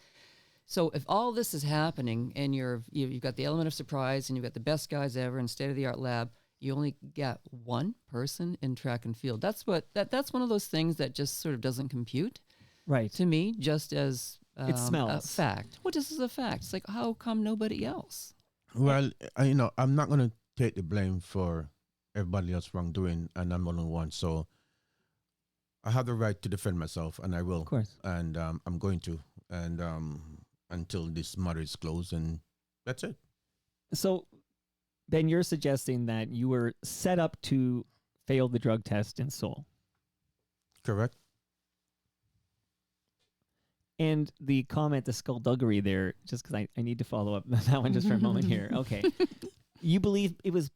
Speaker 4: So if all this is happening and you've got the element of surprise and you've got the best guys ever in state-of-the-art lab, you only get one person in track and field. That's one of those things that just sort of doesn't compute
Speaker 2: Right.
Speaker 4: to me, just as
Speaker 2: It smells.
Speaker 4: a fact. What is a fact? It's like, how come nobody else?
Speaker 3: Well, I'm not going to take the blame for everybody else wrongdoing, and I'm only one. So I have the right to defend myself, and I will.
Speaker 2: Of course.
Speaker 3: And I'm going to. And until this matter is closed, and that's it.
Speaker 2: So, Ben, you're suggesting that you were set up to fail the drug test in Seoul.
Speaker 3: Correct?
Speaker 2: And the comment, the skullduggery there, just because I need to follow up that one just for a moment here. Okay. You believe it was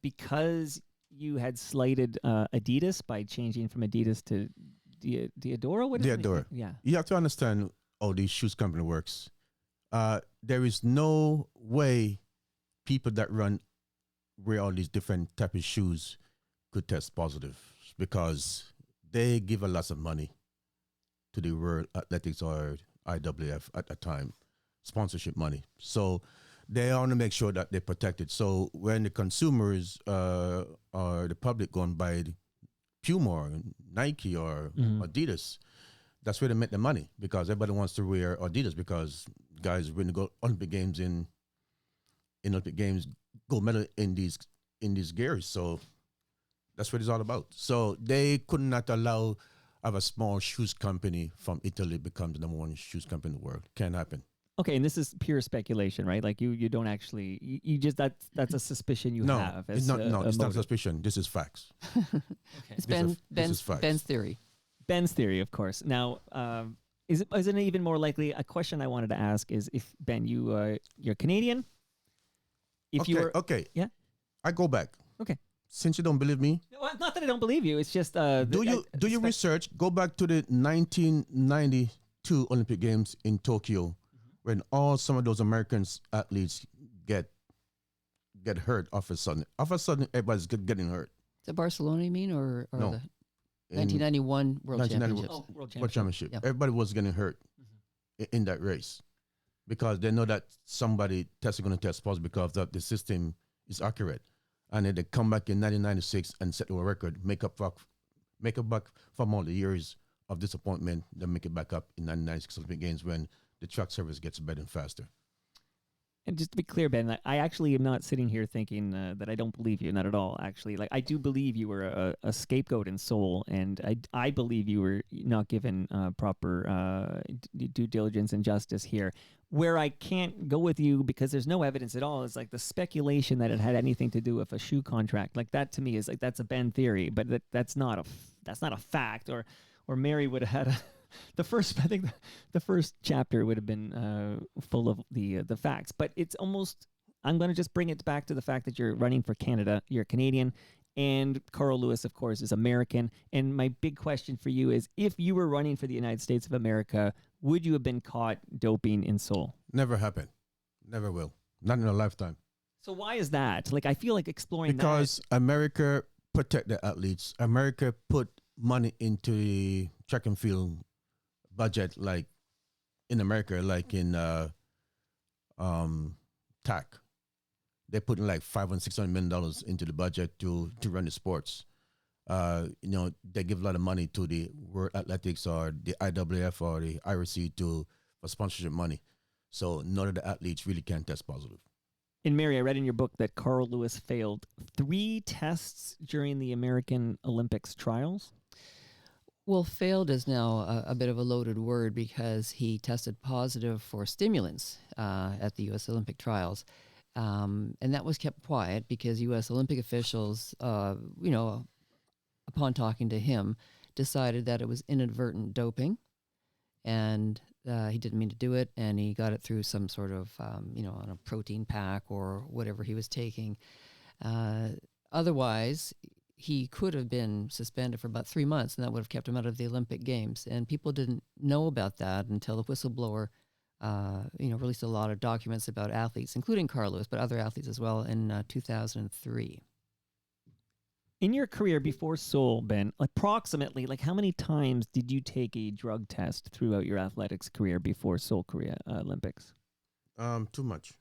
Speaker 2: because you had slighted Adidas by changing from Adidas to Diadora? What is it?
Speaker 3: Diadora.
Speaker 2: Yeah.
Speaker 3: You have to understand how these shoes company works. There is no way people that wear all these different type of shoes could test positive because they give a lot of money to the World Athletics or IWF at the time, sponsorship money. So they want to make sure that they're protected. So when the consumers or the public go and buy Puma or Nike or Adidas, that's where they make the money because everybody wants to wear Adidas because guys when they go Olympic Games in Olympic Games gold medal in these gears. So that's what it's all about. So they could not allow of a small shoes company from Italy becomes the number one shoes company in the world. Can't happen.
Speaker 2: Okay, and this is pure speculation, right? Like you don't actually you just that's a suspicion you have.
Speaker 3: It's
Speaker 2: As
Speaker 3: not.
Speaker 2: a
Speaker 3: It's not
Speaker 2: motive.
Speaker 3: suspicion. This is facts.
Speaker 4: It's
Speaker 3: this is facts.
Speaker 4: Ben's theory.
Speaker 2: Ben's theory, of course. Now, isn't it even more likely? A question I wanted to ask is if Ben, you're Canadian. If you were
Speaker 3: okay,
Speaker 2: yeah,
Speaker 3: I go back.
Speaker 2: okay.
Speaker 3: Since you don't believe me,
Speaker 2: Well, not that I don't believe you. It's just
Speaker 3: do you research? Go back to the 1992 Olympic Games in Tokyo, when some of those American athletes get hurt all of a sudden. All of a sudden, everybody's getting hurt.
Speaker 4: Is it Barcelona, you mean, or
Speaker 3: No.
Speaker 4: the
Speaker 3: In
Speaker 4: 1991 World
Speaker 3: 1991
Speaker 4: Championships?
Speaker 2: World
Speaker 3: World Championship.
Speaker 4: Yeah.
Speaker 3: Everybody was getting hurt in that race because they know that somebody is going to test positive because the system is accurate. And then they come back in 1996 and set a record, make up back from all the years of disappointment, then make it back up in 1996 Olympic Games when the track service gets better and faster.
Speaker 2: And just to be clear, Ben, I actually am not sitting here thinking that I don't believe you. Not at all, actually. Like I do believe you were a scapegoat in Seoul, and I believe you were not given proper due diligence and justice here. Where I can't go with you because there's no evidence at all is like the speculation that it had anything to do with a shoe contract. Like that to me is like that's a Ben theory, but that's not a fact. Or Mary would have had the first chapter would have been full of the facts. But it's almost I'm going to just bring it back to the fact that you're running for Canada. You're Canadian. And Carl Lewis, of course, is American. And my big question for you is, if you were running for the United States of America, would you have been caught doping in Seoul?
Speaker 3: Never happened. Never will. Not in a lifetime.
Speaker 2: So why is that? Like, I feel like exploring
Speaker 3: because America protect the athletes. America put money into the track and field budget, like in America, like in TAC. They put in like $500 and $600 million into the budget to run the sports. They give a lot of money to the World Athletics or the IWF or the IRC for sponsorship money. So none of the athletes really can test positive.
Speaker 2: And Mary, I read in your book that Carl Lewis failed 3 tests during the American Olympics trials.
Speaker 4: Well, failed is now a bit of a loaded word because he tested positive for stimulants at the U.S. Olympic trials. And that was kept quiet because U.S. Olympic officials, upon talking to him, decided that it was inadvertent doping, and he didn't mean to do it, and he got it through some sort of, on a protein pack or whatever he was taking. Otherwise, he could have been suspended for about 3 months, and that would have kept him out of the Olympic Games. And people didn't know about that until the whistleblower released a lot of documents about athletes, including Carl Lewis, but other athletes as well, in 2003.
Speaker 2: In your career before Seoul, Ben, approximately, like how many times did you take a drug test throughout your athletics career before Seoul Korea Olympics?
Speaker 3: Too much.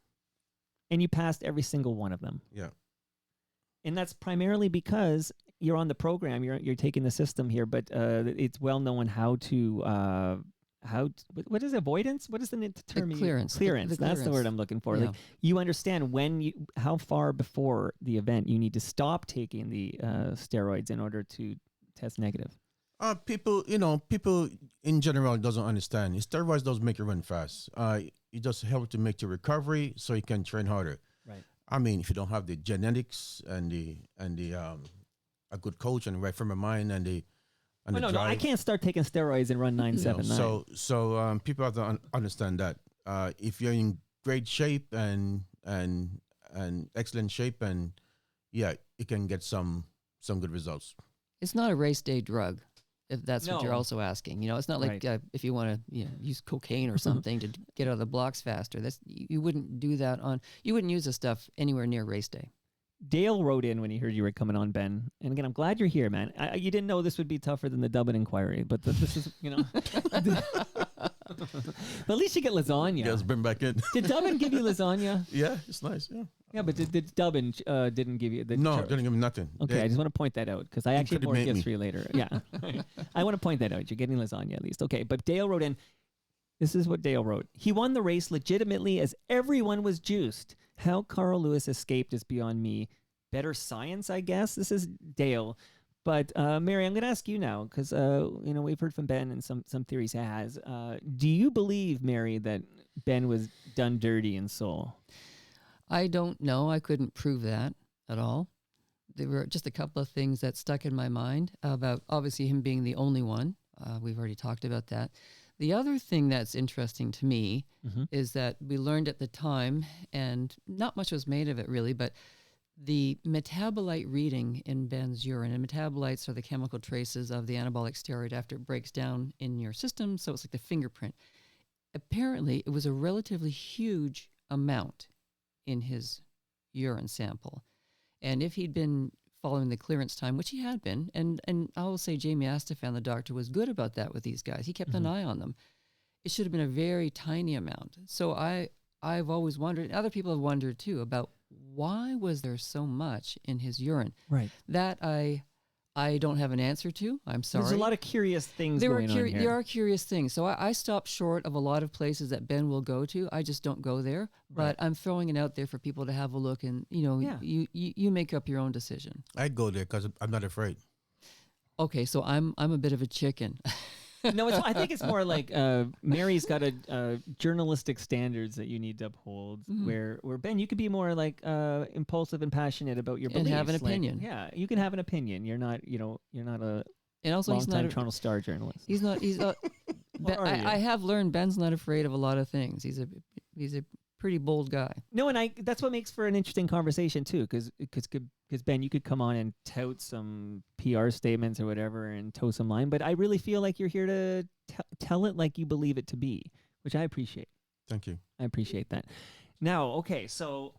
Speaker 2: And you passed every single one of them.
Speaker 3: Yeah.
Speaker 2: And that's primarily because you're on the program, you're taking the system here, but it's well known how to what is avoidance? What is the term?
Speaker 4: Clearance.
Speaker 2: Clearance.
Speaker 4: The
Speaker 2: That's the word
Speaker 4: clearance.
Speaker 2: I'm looking for.
Speaker 4: Yeah.
Speaker 2: Like you understand how far before the event you need to stop taking the steroids in order to test negative.
Speaker 3: People in general doesn't understand. Steroids doesn't make you run fast. It just helps to make your recovery so you can train harder.
Speaker 2: Right.
Speaker 3: I mean, if you don't have the genetics and the a good coach and right frame of mind and the
Speaker 2: No, I
Speaker 3: drive,
Speaker 2: can't start taking steroids and run 979.
Speaker 3: So people have to understand that if you're in great shape and excellent shape, and yeah, you can get some good results.
Speaker 4: It's not a race day drug, if that's what you're
Speaker 2: No.
Speaker 4: also asking. It's not like
Speaker 2: Right.
Speaker 4: if you want to use cocaine or something to get out of the blocks faster. You wouldn't do that you wouldn't use this stuff anywhere near race day.
Speaker 2: Dale wrote in when he heard you were coming on, Ben. And again, I'm glad you're here, man. You didn't know this would be tougher than the Dublin inquiry, but this is, But at least you get lasagna.
Speaker 3: Just bring back in.
Speaker 2: Did Dublin give you lasagna?
Speaker 3: Yeah, it's nice. Yeah.
Speaker 2: Yeah, but did Dublin didn't give you the
Speaker 3: No, didn't give me nothing.
Speaker 2: Okay, I just want to point that out because I actually have more
Speaker 3: could've made
Speaker 2: gifts
Speaker 3: me.
Speaker 2: for you later. Yeah, I want to point that out. You're getting lasagna at least. Okay, but Dale wrote in. This is what Dale wrote. He won the race legitimately as everyone was juiced. How Carl Lewis escaped is beyond me. Better science, I guess. This is Dale. But Mary, I'm going to ask you now because we've heard from Ben and some theories he has. Do you believe, Mary, that Ben was done dirty in Seoul?
Speaker 4: I don't know. I couldn't prove that at all. There were just a couple of things that stuck in my mind about obviously him being the only one. We've already talked about that. The other thing that's interesting to me is that we learned at the time, and not much was made of it really, but the metabolite reading in Ben's urine, and metabolites are the chemical traces of the anabolic steroid after it breaks down in your system, so it's like the fingerprint. Apparently, it was a relatively huge amount in his urine sample. And if he'd been following the clearance time, which he had been, and I will say Jamie Astafan, the doctor, was good about that with these guys. He kept an eye on them. It should have been a very tiny amount. So I've always wondered, and other people have wondered too, about why was there so much in his urine?
Speaker 2: Right.
Speaker 4: That I don't have an answer to. I'm sorry.
Speaker 2: There's a lot of curious things going on here.
Speaker 4: There are curious things. So I stop short of a lot of places that Ben will go to. I just don't go there. But I'm throwing it out there for people to have a look, and you make up your own decision.
Speaker 3: I go there because I'm not afraid.
Speaker 4: Okay, so I'm a bit of a chicken.
Speaker 2: No, I think it's more like Mary's got a journalistic standards that you need to uphold. Where Ben, you could be more like impulsive and passionate about your
Speaker 4: And
Speaker 2: beliefs.
Speaker 4: have an
Speaker 2: Like,
Speaker 4: opinion.
Speaker 2: yeah, you can have an opinion. You're not a
Speaker 4: And also, he's
Speaker 2: long-time
Speaker 4: not.
Speaker 2: Toronto Star journalist.
Speaker 4: He's not. Ben,
Speaker 2: are you?
Speaker 4: I have learned Ben's not afraid of a lot of things. He's a pretty bold guy.
Speaker 2: No, and that's what makes for an interesting conversation too, because Ben, you could come on and tout some PR statements or whatever and toe some line, but I really feel like you're here to tell it like you believe it to be, which I appreciate.
Speaker 3: Thank you.
Speaker 2: I appreciate that. Now, okay, so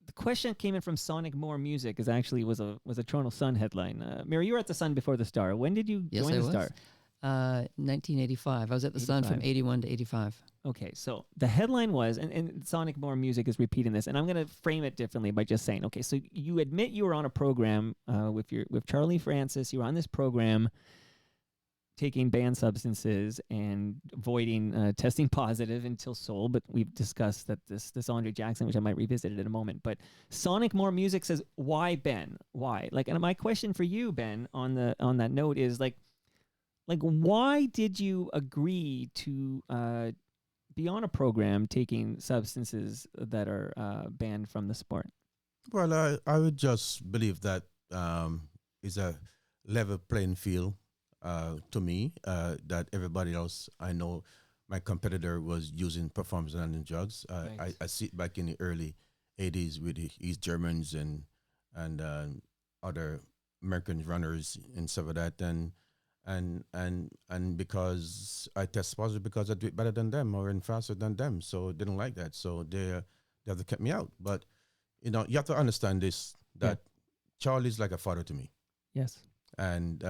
Speaker 2: the question that came in from Sonic More Music is actually was a Toronto Sun headline. Mary, you were at the Sun before the Star. When did you
Speaker 4: Yes,
Speaker 2: join
Speaker 4: I
Speaker 2: the
Speaker 4: was.
Speaker 2: Star?
Speaker 4: 1985. I was at the Sun from
Speaker 2: 85.
Speaker 4: 81 to 85.
Speaker 2: Okay, so the headline was, and Sonic More Music is repeating this, and I'm going to frame it differently by just saying, okay, so you admit you were on a program with Charlie Francis. You were on this program taking banned substances and avoiding testing positive until Seoul, but we've discussed that this Andre Jackson, which I might revisit in a moment, but Sonic More Music says, why Ben? Why? Like, and my question for you, Ben, on that note is like why did you agree to be on a program taking substances that are banned from the sport?
Speaker 3: Well, I would just believe that is a level playing field to me, that everybody else I know, my competitor was using performance-enhancing drugs.
Speaker 2: Right.
Speaker 3: I see it back in the early 80s with the East Germans and other American runners and stuff like that. And because I test positive because I do it better than them or faster than them, so they didn't like that. So they have to keep me out. But you have to understand this, that Charlie's like a father to me,
Speaker 2: Yes.
Speaker 3: and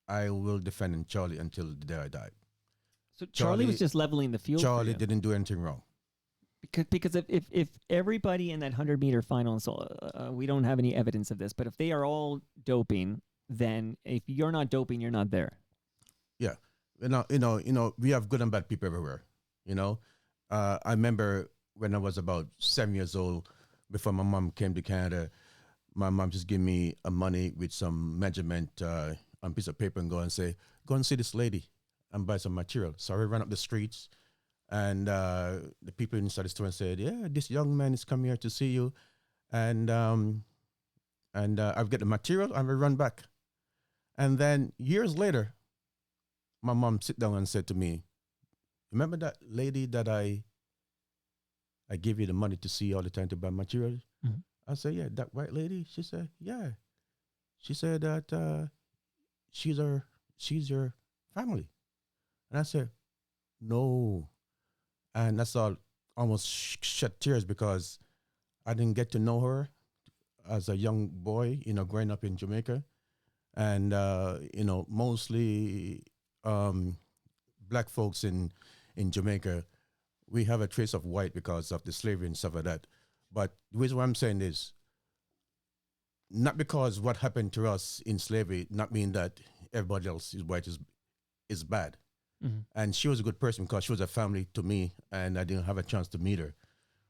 Speaker 3: I will defend Charlie until the day I die.
Speaker 2: So Charlie was
Speaker 3: Charlie-
Speaker 2: just leveling the field. for
Speaker 3: Charlie
Speaker 2: you.
Speaker 3: didn't do anything wrong.
Speaker 2: Because if everybody in that 100-meter final, and so we don't have any evidence of this, but if they are all doping, then if you're not doping, you're not there.
Speaker 3: Yeah, we have good and bad people everywhere. I remember when I was about 7 years old, before my mom came to Canada, my mom just gave me a money with some measurement on a piece of paper and go and see this lady and buy some material. So I ran up the streets, and the people inside the store said, "Yeah, this young man is coming here to see you," and I'll get the material and we run back. And then years later, my mom sit down and said to me, "Remember that lady that I give you the money to see all the time to buy materials?"
Speaker 2: Mhm.
Speaker 3: I said, "Yeah, that white lady." She said, "Yeah." She said that she's your family. And I said, "No." And that's all almost shed tears because I didn't get to know her as a young boy, growing up in Jamaica. And, mostly black folks in Jamaica, we have a trace of white because of the slavery and stuff like that. But the reason why I'm saying this, not because what happened to us in slavery, not mean that everybody else is white is bad.
Speaker 2: Mm-hmm.
Speaker 3: And she was a good person because she was a family to me, and I didn't have a chance to meet her.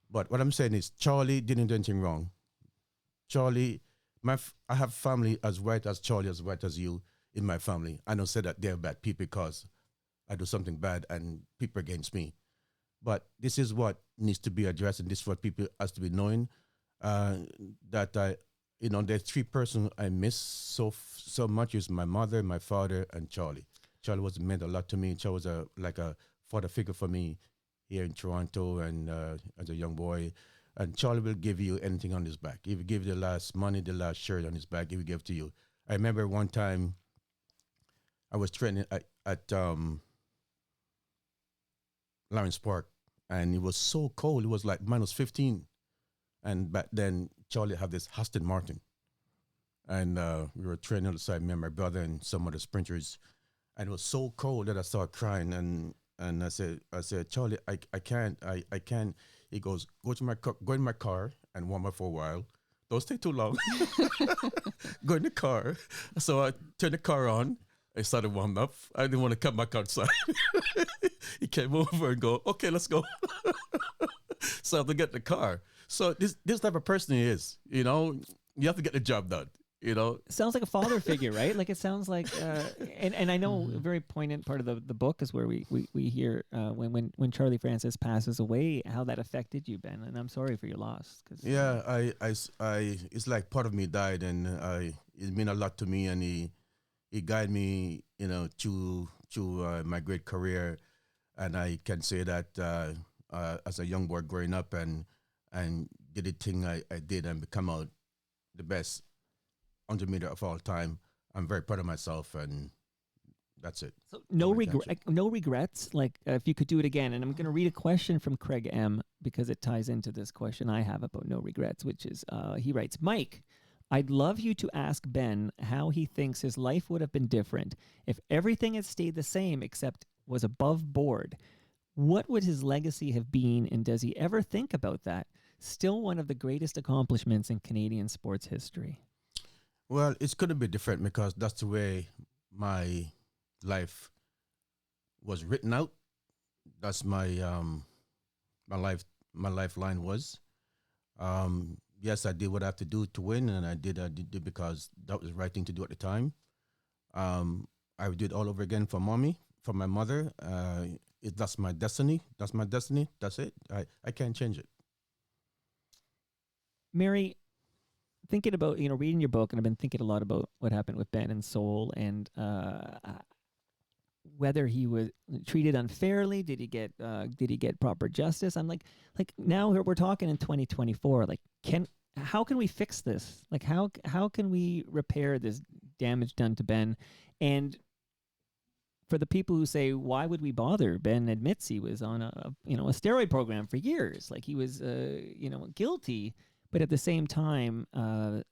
Speaker 3: But what I'm saying is, Charlie didn't do anything wrong. Charlie, I have family as white as Charlie, as white as you in my family. I don't say that they're bad people because I do something bad and people against me. But this is what needs to be addressed, and this is what people has to be knowing. That there's three persons I miss so much is my mother, my father, and Charlie. Charlie meant a lot to me. Charlie was like a father figure for me here in Toronto and as a young boy. And Charlie will give you anything on his back. He will give you the last money, the last shirt on his back, he will give to you. I remember one time I was training at Lawrence Park, and it was so cold. It was like minus 15. And back then, Charlie had this Aston Martin. And we were training outside, me and my brother and some other sprinters. And it was so cold that I started crying. And I said, "Charlie, I can't. He goes, go in my car and warm up for a while. Don't stay too long. Go in the car." So I turned the car on. I started warming up. I didn't want to come back outside. He came over and go, "Okay, let's go." So I have to get the car. So this type of person he is, you have to get the job done.
Speaker 2: Sounds like a father figure, right? Like it sounds like, and I know a very poignant part of the book is where we hear when Charlie Francis passes away, how that affected you, Ben. And I'm sorry for your loss.
Speaker 3: Yeah, I it's like part of me died, and it meant a lot to me, and he guided me, through my great career, and I can say that as a young boy growing up and did the thing I did and become out the best 100 meter of all time. I'm very proud of myself, and that's it.
Speaker 2: So no regrets. Like if you could do it again, and I'm going to read a question from Craig M because it ties into this question I have about no regrets, which is he writes, "Mike, I'd love you to ask Ben how he thinks his life would have been different if everything had stayed the same except was above board. What would his legacy have been, and does he ever think about that? Still one of the greatest accomplishments in Canadian sports history."
Speaker 3: Well, it's going to be different because that's the way my life was written out. That's my my lifeline was. Yes, I did what I have to do to win, and I did it because that was the right thing to do at the time. I would do it all over again for mommy, for my mother. That's my destiny. That's my destiny. That's it. I can't change it.
Speaker 2: Mary, thinking about, reading your book, and I've been thinking a lot about what happened with Ben and Soul and whether he was treated unfairly. Did he get proper justice? I'm like now we're talking in 2024. Like, how can we fix this? Like, how can we repair this damage done to Ben? And for the people who say, why would we bother? Ben admits he was on a steroid program for years. Like he was, guilty. But at the same time, a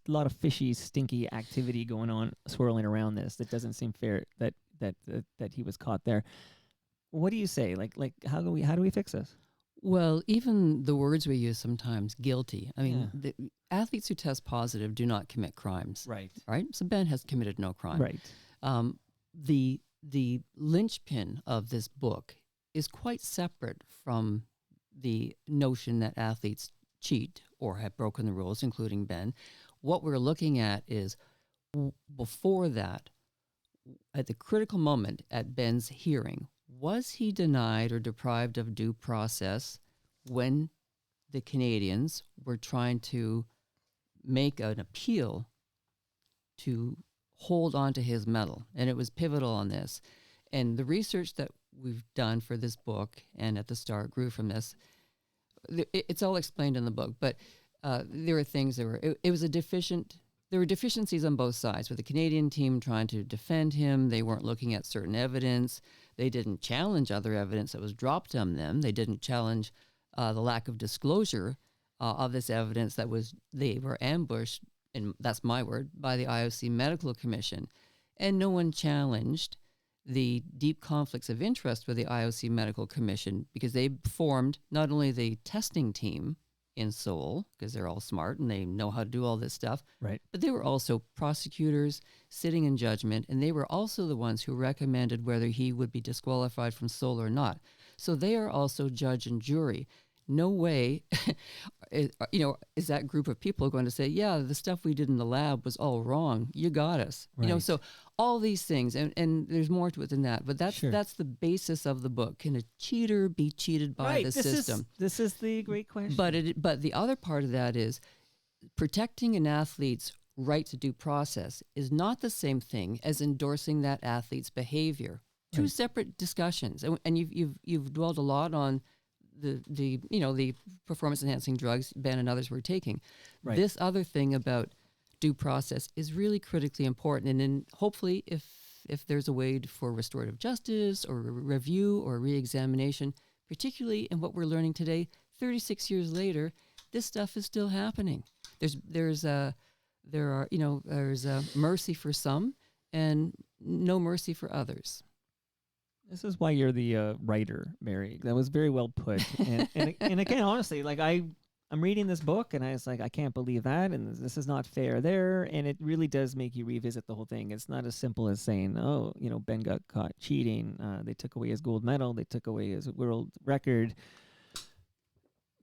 Speaker 2: lot of fishy, stinky activity going on, swirling around this. That doesn't seem fair that he was caught there. What do you say? Like how do we fix this?
Speaker 4: Well, even the words we use sometimes, guilty. I mean,
Speaker 2: Yeah.
Speaker 4: the athletes who test positive do not commit crimes.
Speaker 2: Right.
Speaker 4: Right? So Ben has committed no crime.
Speaker 2: Right.
Speaker 4: The linchpin of this book is quite separate from the notion that athletes cheat or have broken the rules, including Ben. What we're looking at is before that, at the critical moment at Ben's hearing, was he denied or deprived of due process when the Canadians were trying to make an appeal to hold on to his medal? And it was pivotal on this. And the research that we've done for this book and at the start grew from this. It's all explained in the book, but there were things that were, it was a deficient, there were deficiencies on both sides with the Canadian team trying to defend him. They weren't looking at certain evidence. They didn't challenge other evidence that was dropped on them. They didn't challenge the lack of disclosure of this evidence they were ambushed, and that's my word, by the IOC Medical Commission. And no one challenged the deep conflicts of interest with the IOC Medical Commission because they formed not only the testing team in Seoul, because they're all smart and they know how to do all this stuff,
Speaker 2: Right.
Speaker 4: but they were also prosecutors sitting in judgment, and they were also the ones who recommended whether he would be disqualified from Seoul or not. So they are also judge and jury. No way, is that group of people going to say, yeah, the stuff we did in the lab was all wrong. You got us.
Speaker 2: Right.
Speaker 4: So all these things, and there's more to it than that, but that's the basis of the book. Can a cheater be cheated by the system?
Speaker 2: This is the great question.
Speaker 4: But the other part of that is protecting an athlete's right to due process is not the same thing as endorsing that athlete's behavior. Two separate discussions, and you've dwelled a lot on the performance enhancing drugs Ben and others were taking.
Speaker 2: Right.
Speaker 4: This other thing about due process is really critically important, and then hopefully if there's a way for restorative justice or review or reexamination, particularly in what we're learning today, 36 years later, this stuff is still happening. There's mercy for some and no mercy for others.
Speaker 2: This is why you're the writer, Mary. That was very well put. And again, honestly, like I'm reading this book and I was like, I can't believe that, and this is not fair there. And it really does make you revisit the whole thing. It's not as simple as saying, oh, Ben got caught cheating. They took away his gold medal. They took away his world record.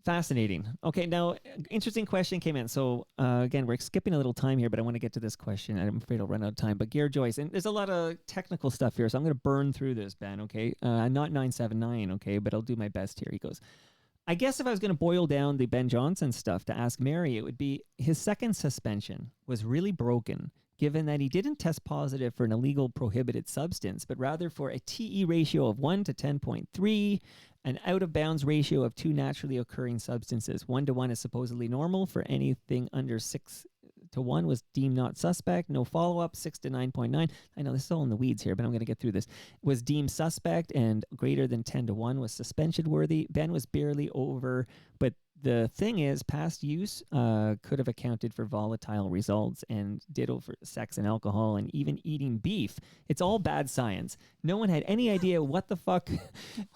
Speaker 2: Fascinating. Okay, now, interesting question came in. So, again, we're skipping a little time here, but I want to get to this question. I'm afraid I'll run out of time. But Gare Joyce, and there's a lot of technical stuff here, so I'm going to burn through this, Ben, okay? Not 979, okay, but I'll do my best here. He goes, I guess if I was going to boil down the Ben Johnson stuff to ask Mary, it would be his second suspension was really broken, given that he didn't test positive for an illegal prohibited substance, but rather for a TE ratio of 1 to 10.3, an out-of-bounds ratio of 2 naturally occurring substances. 1-to-1 is supposedly normal. For anything under 6-to-1 was deemed not suspect. No follow-up. 6 to 9.9. I know this is all in the weeds here, but I'm going to get through this. Was deemed suspect, and greater than 10-to-1 was suspension-worthy. Ben was barely over, but the thing is, past use could have accounted for volatile results, and ditto for sex and alcohol and even eating beef. It's all bad science. No one had any idea what the fuck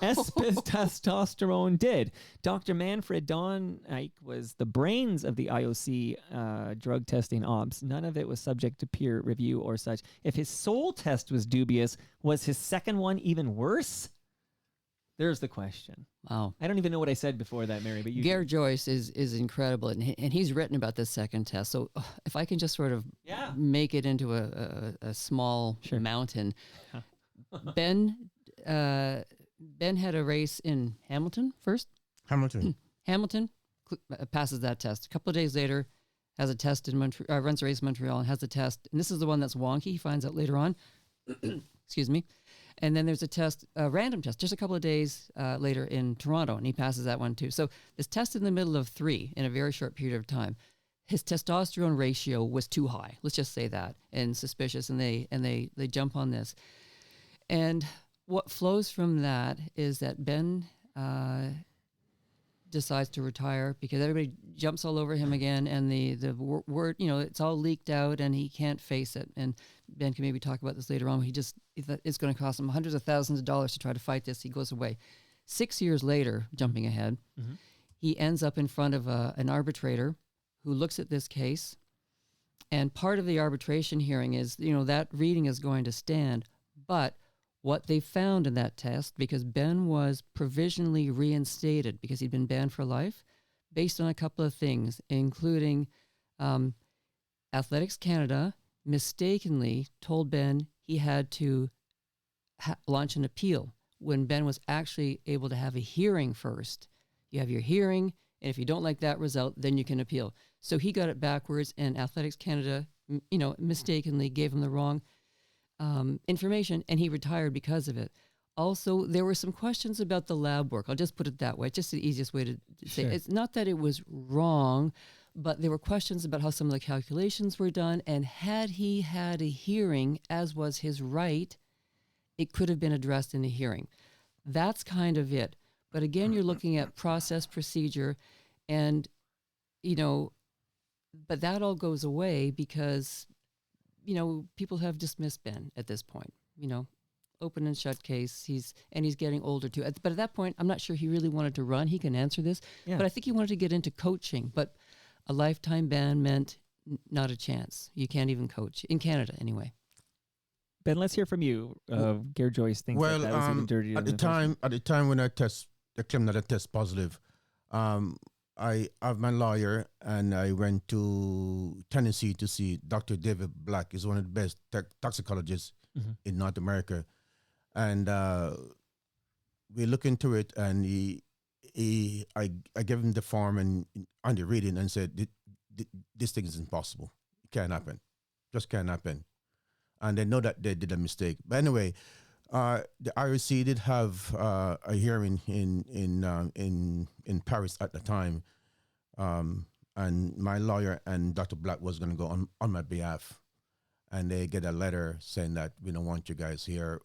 Speaker 2: Espis testosterone did. Dr. Manfred Don Eyck was the brains of the IOC drug testing ops. None of it was subject to peer review or such. If his sole test was dubious, was his second one even worse? There's the question.
Speaker 4: Wow.
Speaker 2: I don't even know what I said before that, Mary, but you...
Speaker 4: Gare Joyce is incredible, and he's written about this second test. So if I can just sort of make it into a small mountain. Ben had a race in Hamilton first. Hamilton passes that test. A couple of days later, has a test in runs a race in Montreal and has a test. And this is the one that's wonky. He finds out later on. Excuse me. And then there's a test, a random test, just a couple of days later in Toronto, and he passes that one too. So this test in the middle of 3 in a very short period of time, his testosterone ratio was too high. Let's just say that, and suspicious, and they jump on this. And what flows from that is that Ben decides to retire because everybody jumps all over him again, and the word, it's all leaked out, and he can't face it. And Ben can maybe talk about this later on. It's going to cost him hundreds of thousands of dollars to try to fight this. He goes away. 6 years later, jumping ahead, he ends up in front of an arbitrator who looks at this case. And part of the arbitration hearing is, that reading is going to stand. But what they found in that test, because Ben was provisionally reinstated because he'd been banned for life, based on a couple of things, including Athletics Canada mistakenly told Ben he had to launch an appeal when Ben was actually able to have a hearing first. You have your hearing, and if you don't like that result, then you can appeal. So he got it backwards, and Athletics Canada, mistakenly gave him the wrong information, and he retired because of it. Also, there were some questions about the lab work. I'll just put it that way. It's just the easiest way to say it. It's not that it was wrong, but there were questions about how some of the calculations were done, and had he had a hearing, as was his right, it could have been addressed in a hearing. That's kind of it. But again, you're looking at process, procedure, and, but that all goes away because people have dismissed Ben at this point, open and shut case. He's getting older too. But at that point, I'm not sure he really wanted to run. He can answer this, but I think he wanted to get into coaching. But a lifetime ban meant not a chance. You can't even coach in Canada anyway.
Speaker 2: Ben, let's hear from you. Gare Joyce thinks that was even dirtier
Speaker 3: at the time when I claimed that I test positive, I have my lawyer, and I went to Tennessee to see Dr. David Black. He's one of the best toxicologists in North America. And we look into it, and I gave him the form and on the reading and said, this thing is impossible. It can't happen. Just can't happen. And they know that they did a mistake. But anyway, the IRC did have a hearing in Paris at the time, and my lawyer and Dr. Black was going to go on my behalf, and they get a letter saying that we don't want you guys here.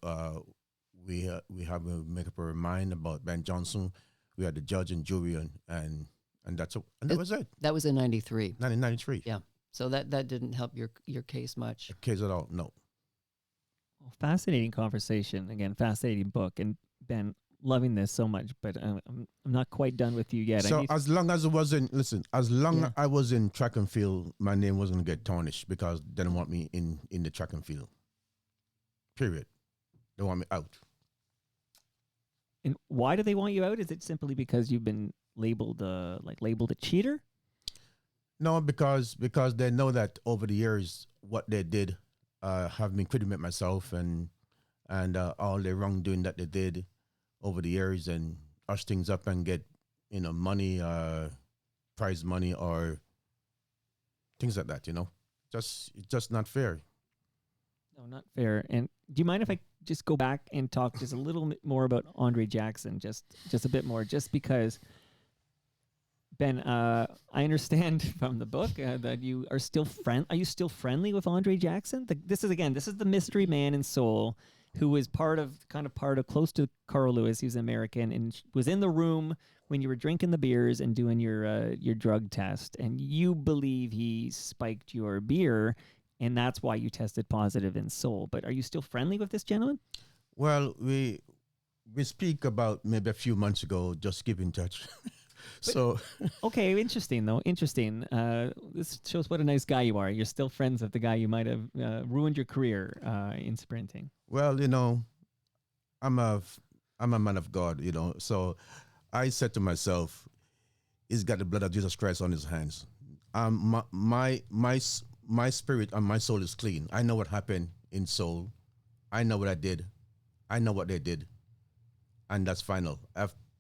Speaker 3: We have to make up our mind about Ben Johnson. We had the judge and jury, and that was it.
Speaker 4: That was in 93.
Speaker 3: 1993.
Speaker 4: Yeah. So that didn't help your case much.
Speaker 3: Case at all? No.
Speaker 2: Well, fascinating conversation. Again, fascinating book. And Ben, loving this so much, but I'm not quite done with you yet.
Speaker 3: So as long as I was in track and field, my name wasn't going to get tarnished because they didn't want me in the track and field. Period. They want me out.
Speaker 2: And why do they want you out? Is it simply because you've been labeled a cheater?
Speaker 3: No, because they know that over the years what they did have been critiquing myself and all the wrongdoing that they did over the years, and hush things up and get money, prize money or things like that. It's just not fair.
Speaker 2: No, not fair. And do you mind if I just go back and talk just a little bit more about Andre Jackson, just a bit more, just because, Ben, I understand from the book that you are still Are you still friendly with Andre Jackson? This is the mystery man in Seoul who was part of close to Carl Lewis. He was American and was in the room when you were drinking the beers and doing your drug test, and you believe he spiked your beer, and that's why you tested positive in Seoul. But are you still friendly with this gentleman?
Speaker 3: Well, we speak about maybe a few months ago, just keep in touch. So
Speaker 2: okay, interesting though. Interesting. This shows what a nice guy you are. You're still friends with the guy you might have ruined your career in sprinting.
Speaker 3: Well, I'm a man of God, So I said to myself, he's got the blood of Jesus Christ on his hands. My spirit and my soul is clean. I know what happened in Seoul. I know what I did. I know what they did, and that's final.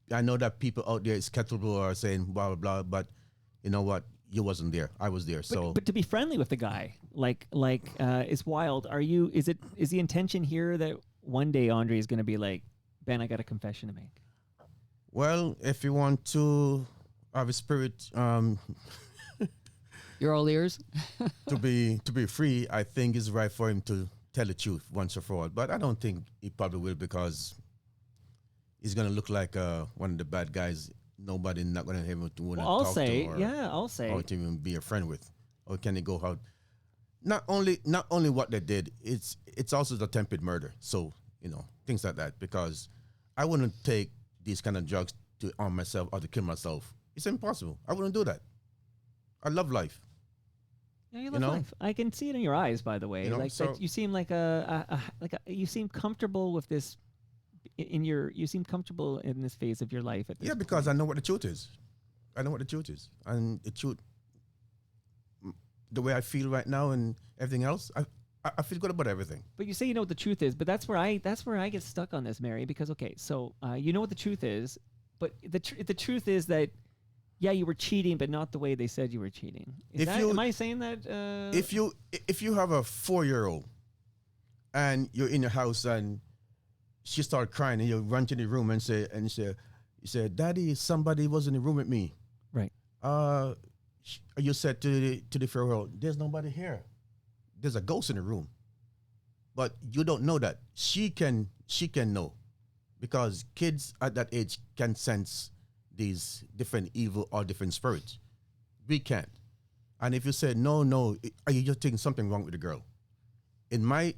Speaker 3: I know that people out there is skeptical or saying blah, blah, blah, but you know what? You wasn't there. I was there.
Speaker 2: But to be friendly with the guy, is wild. Is the intention here that one day Andre is going to be like, Ben, I got a confession to make?
Speaker 3: Well, if you want to have a spirit,
Speaker 4: you're all ears.
Speaker 3: to be free, I think it's right for him to tell the truth once and for all. But I don't think he probably will, because he's going to look like one of the bad guys nobody not gonna have to want to
Speaker 2: Well, I'll
Speaker 3: talk
Speaker 2: say,
Speaker 3: to or,
Speaker 2: yeah, I'll say.
Speaker 3: or to even be a friend with, or can they go out? Not only what they did, it's also the attempted murder. So things like that, because I wouldn't take these kind of drugs to harm myself or to kill myself. It's impossible. I wouldn't do that. I love life.
Speaker 2: Yeah, you love
Speaker 3: know?
Speaker 2: life. I can see it in your eyes, by the way.
Speaker 3: You know,
Speaker 2: like
Speaker 3: so-
Speaker 2: that you seem like you seem comfortable with this. You seem comfortable in this phase of your life. At this
Speaker 3: Yeah, because I know what the truth is. I know what the truth is, and the truth, the way I feel right now, and everything else, I feel good about everything.
Speaker 2: But you say you know what the truth is, but that's where I get stuck on this, Mary, because okay, so you know what the truth is, but the truth is that you were cheating, but not the way they said you were cheating. Am I saying that?
Speaker 3: If you have a 4-year-old and you're in your house and she started crying and you run to the room and you say, "Daddy, somebody was in the room with me."
Speaker 2: Right.
Speaker 3: You said to the 4-year-old, "There's nobody here. There's a ghost in the room." But you don't know that. She can know, because kids at that age can sense these different evil or different spirits. We can't. And if you say no, are you just thinking something wrong with the girl? In my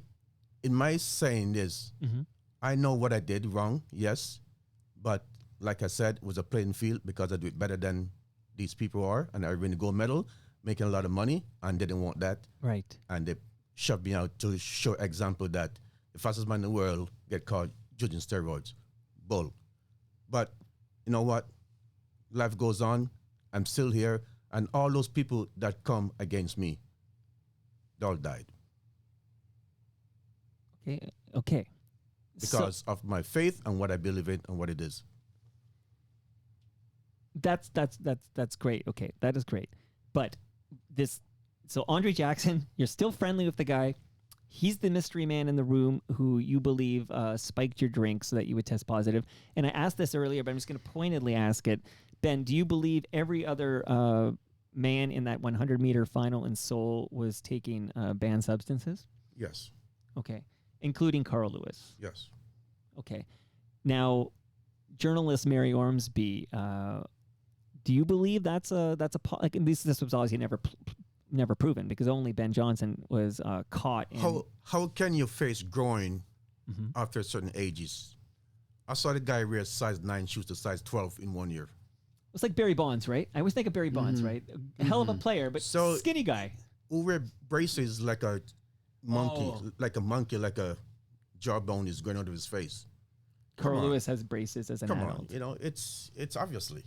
Speaker 3: saying this, I know what I did wrong, yes, but like I said, it was a playing field because I do it better than these people are, and I win the gold medal, making a lot of money, and they didn't want that,
Speaker 2: right.
Speaker 3: and they shoved me out to show example that the fastest man in the world get caught judging steroids. Bull. But you know what? Life goes on. I'm still here, and all those people that come against me, they all died
Speaker 2: Okay.
Speaker 3: because of my faith and what I believe in and what it is.
Speaker 2: That's great. Okay, that is great. But so Andre Jackson, you're still friendly with the guy. He's the mystery man in the room who you believe spiked your drink so that you would test positive. And I asked this earlier, but I'm just going to pointedly ask it. Ben, do you believe every other man in that 100-meter final in Seoul was taking banned substances?
Speaker 3: Yes.
Speaker 2: Okay, including Carl Lewis.
Speaker 3: Yes.
Speaker 2: Okay. Now, journalist Mary Ormsby, do you believe that's like this was obviously never proven because only Ben Johnson was caught.
Speaker 3: How can your face growing after certain ages? I saw the guy wear size 9 shoes to size 12 in 1 year.
Speaker 2: It's like Barry Bonds, right? I always think of Barry Bonds, right? A hell of a player, but
Speaker 3: So-
Speaker 2: skinny guy.
Speaker 3: Who wear braces like a monkey, like a jawbone is going out of his face.
Speaker 2: Carl
Speaker 3: on.
Speaker 2: Lewis has braces as an
Speaker 3: Come
Speaker 2: adult.
Speaker 3: on, it's obviously,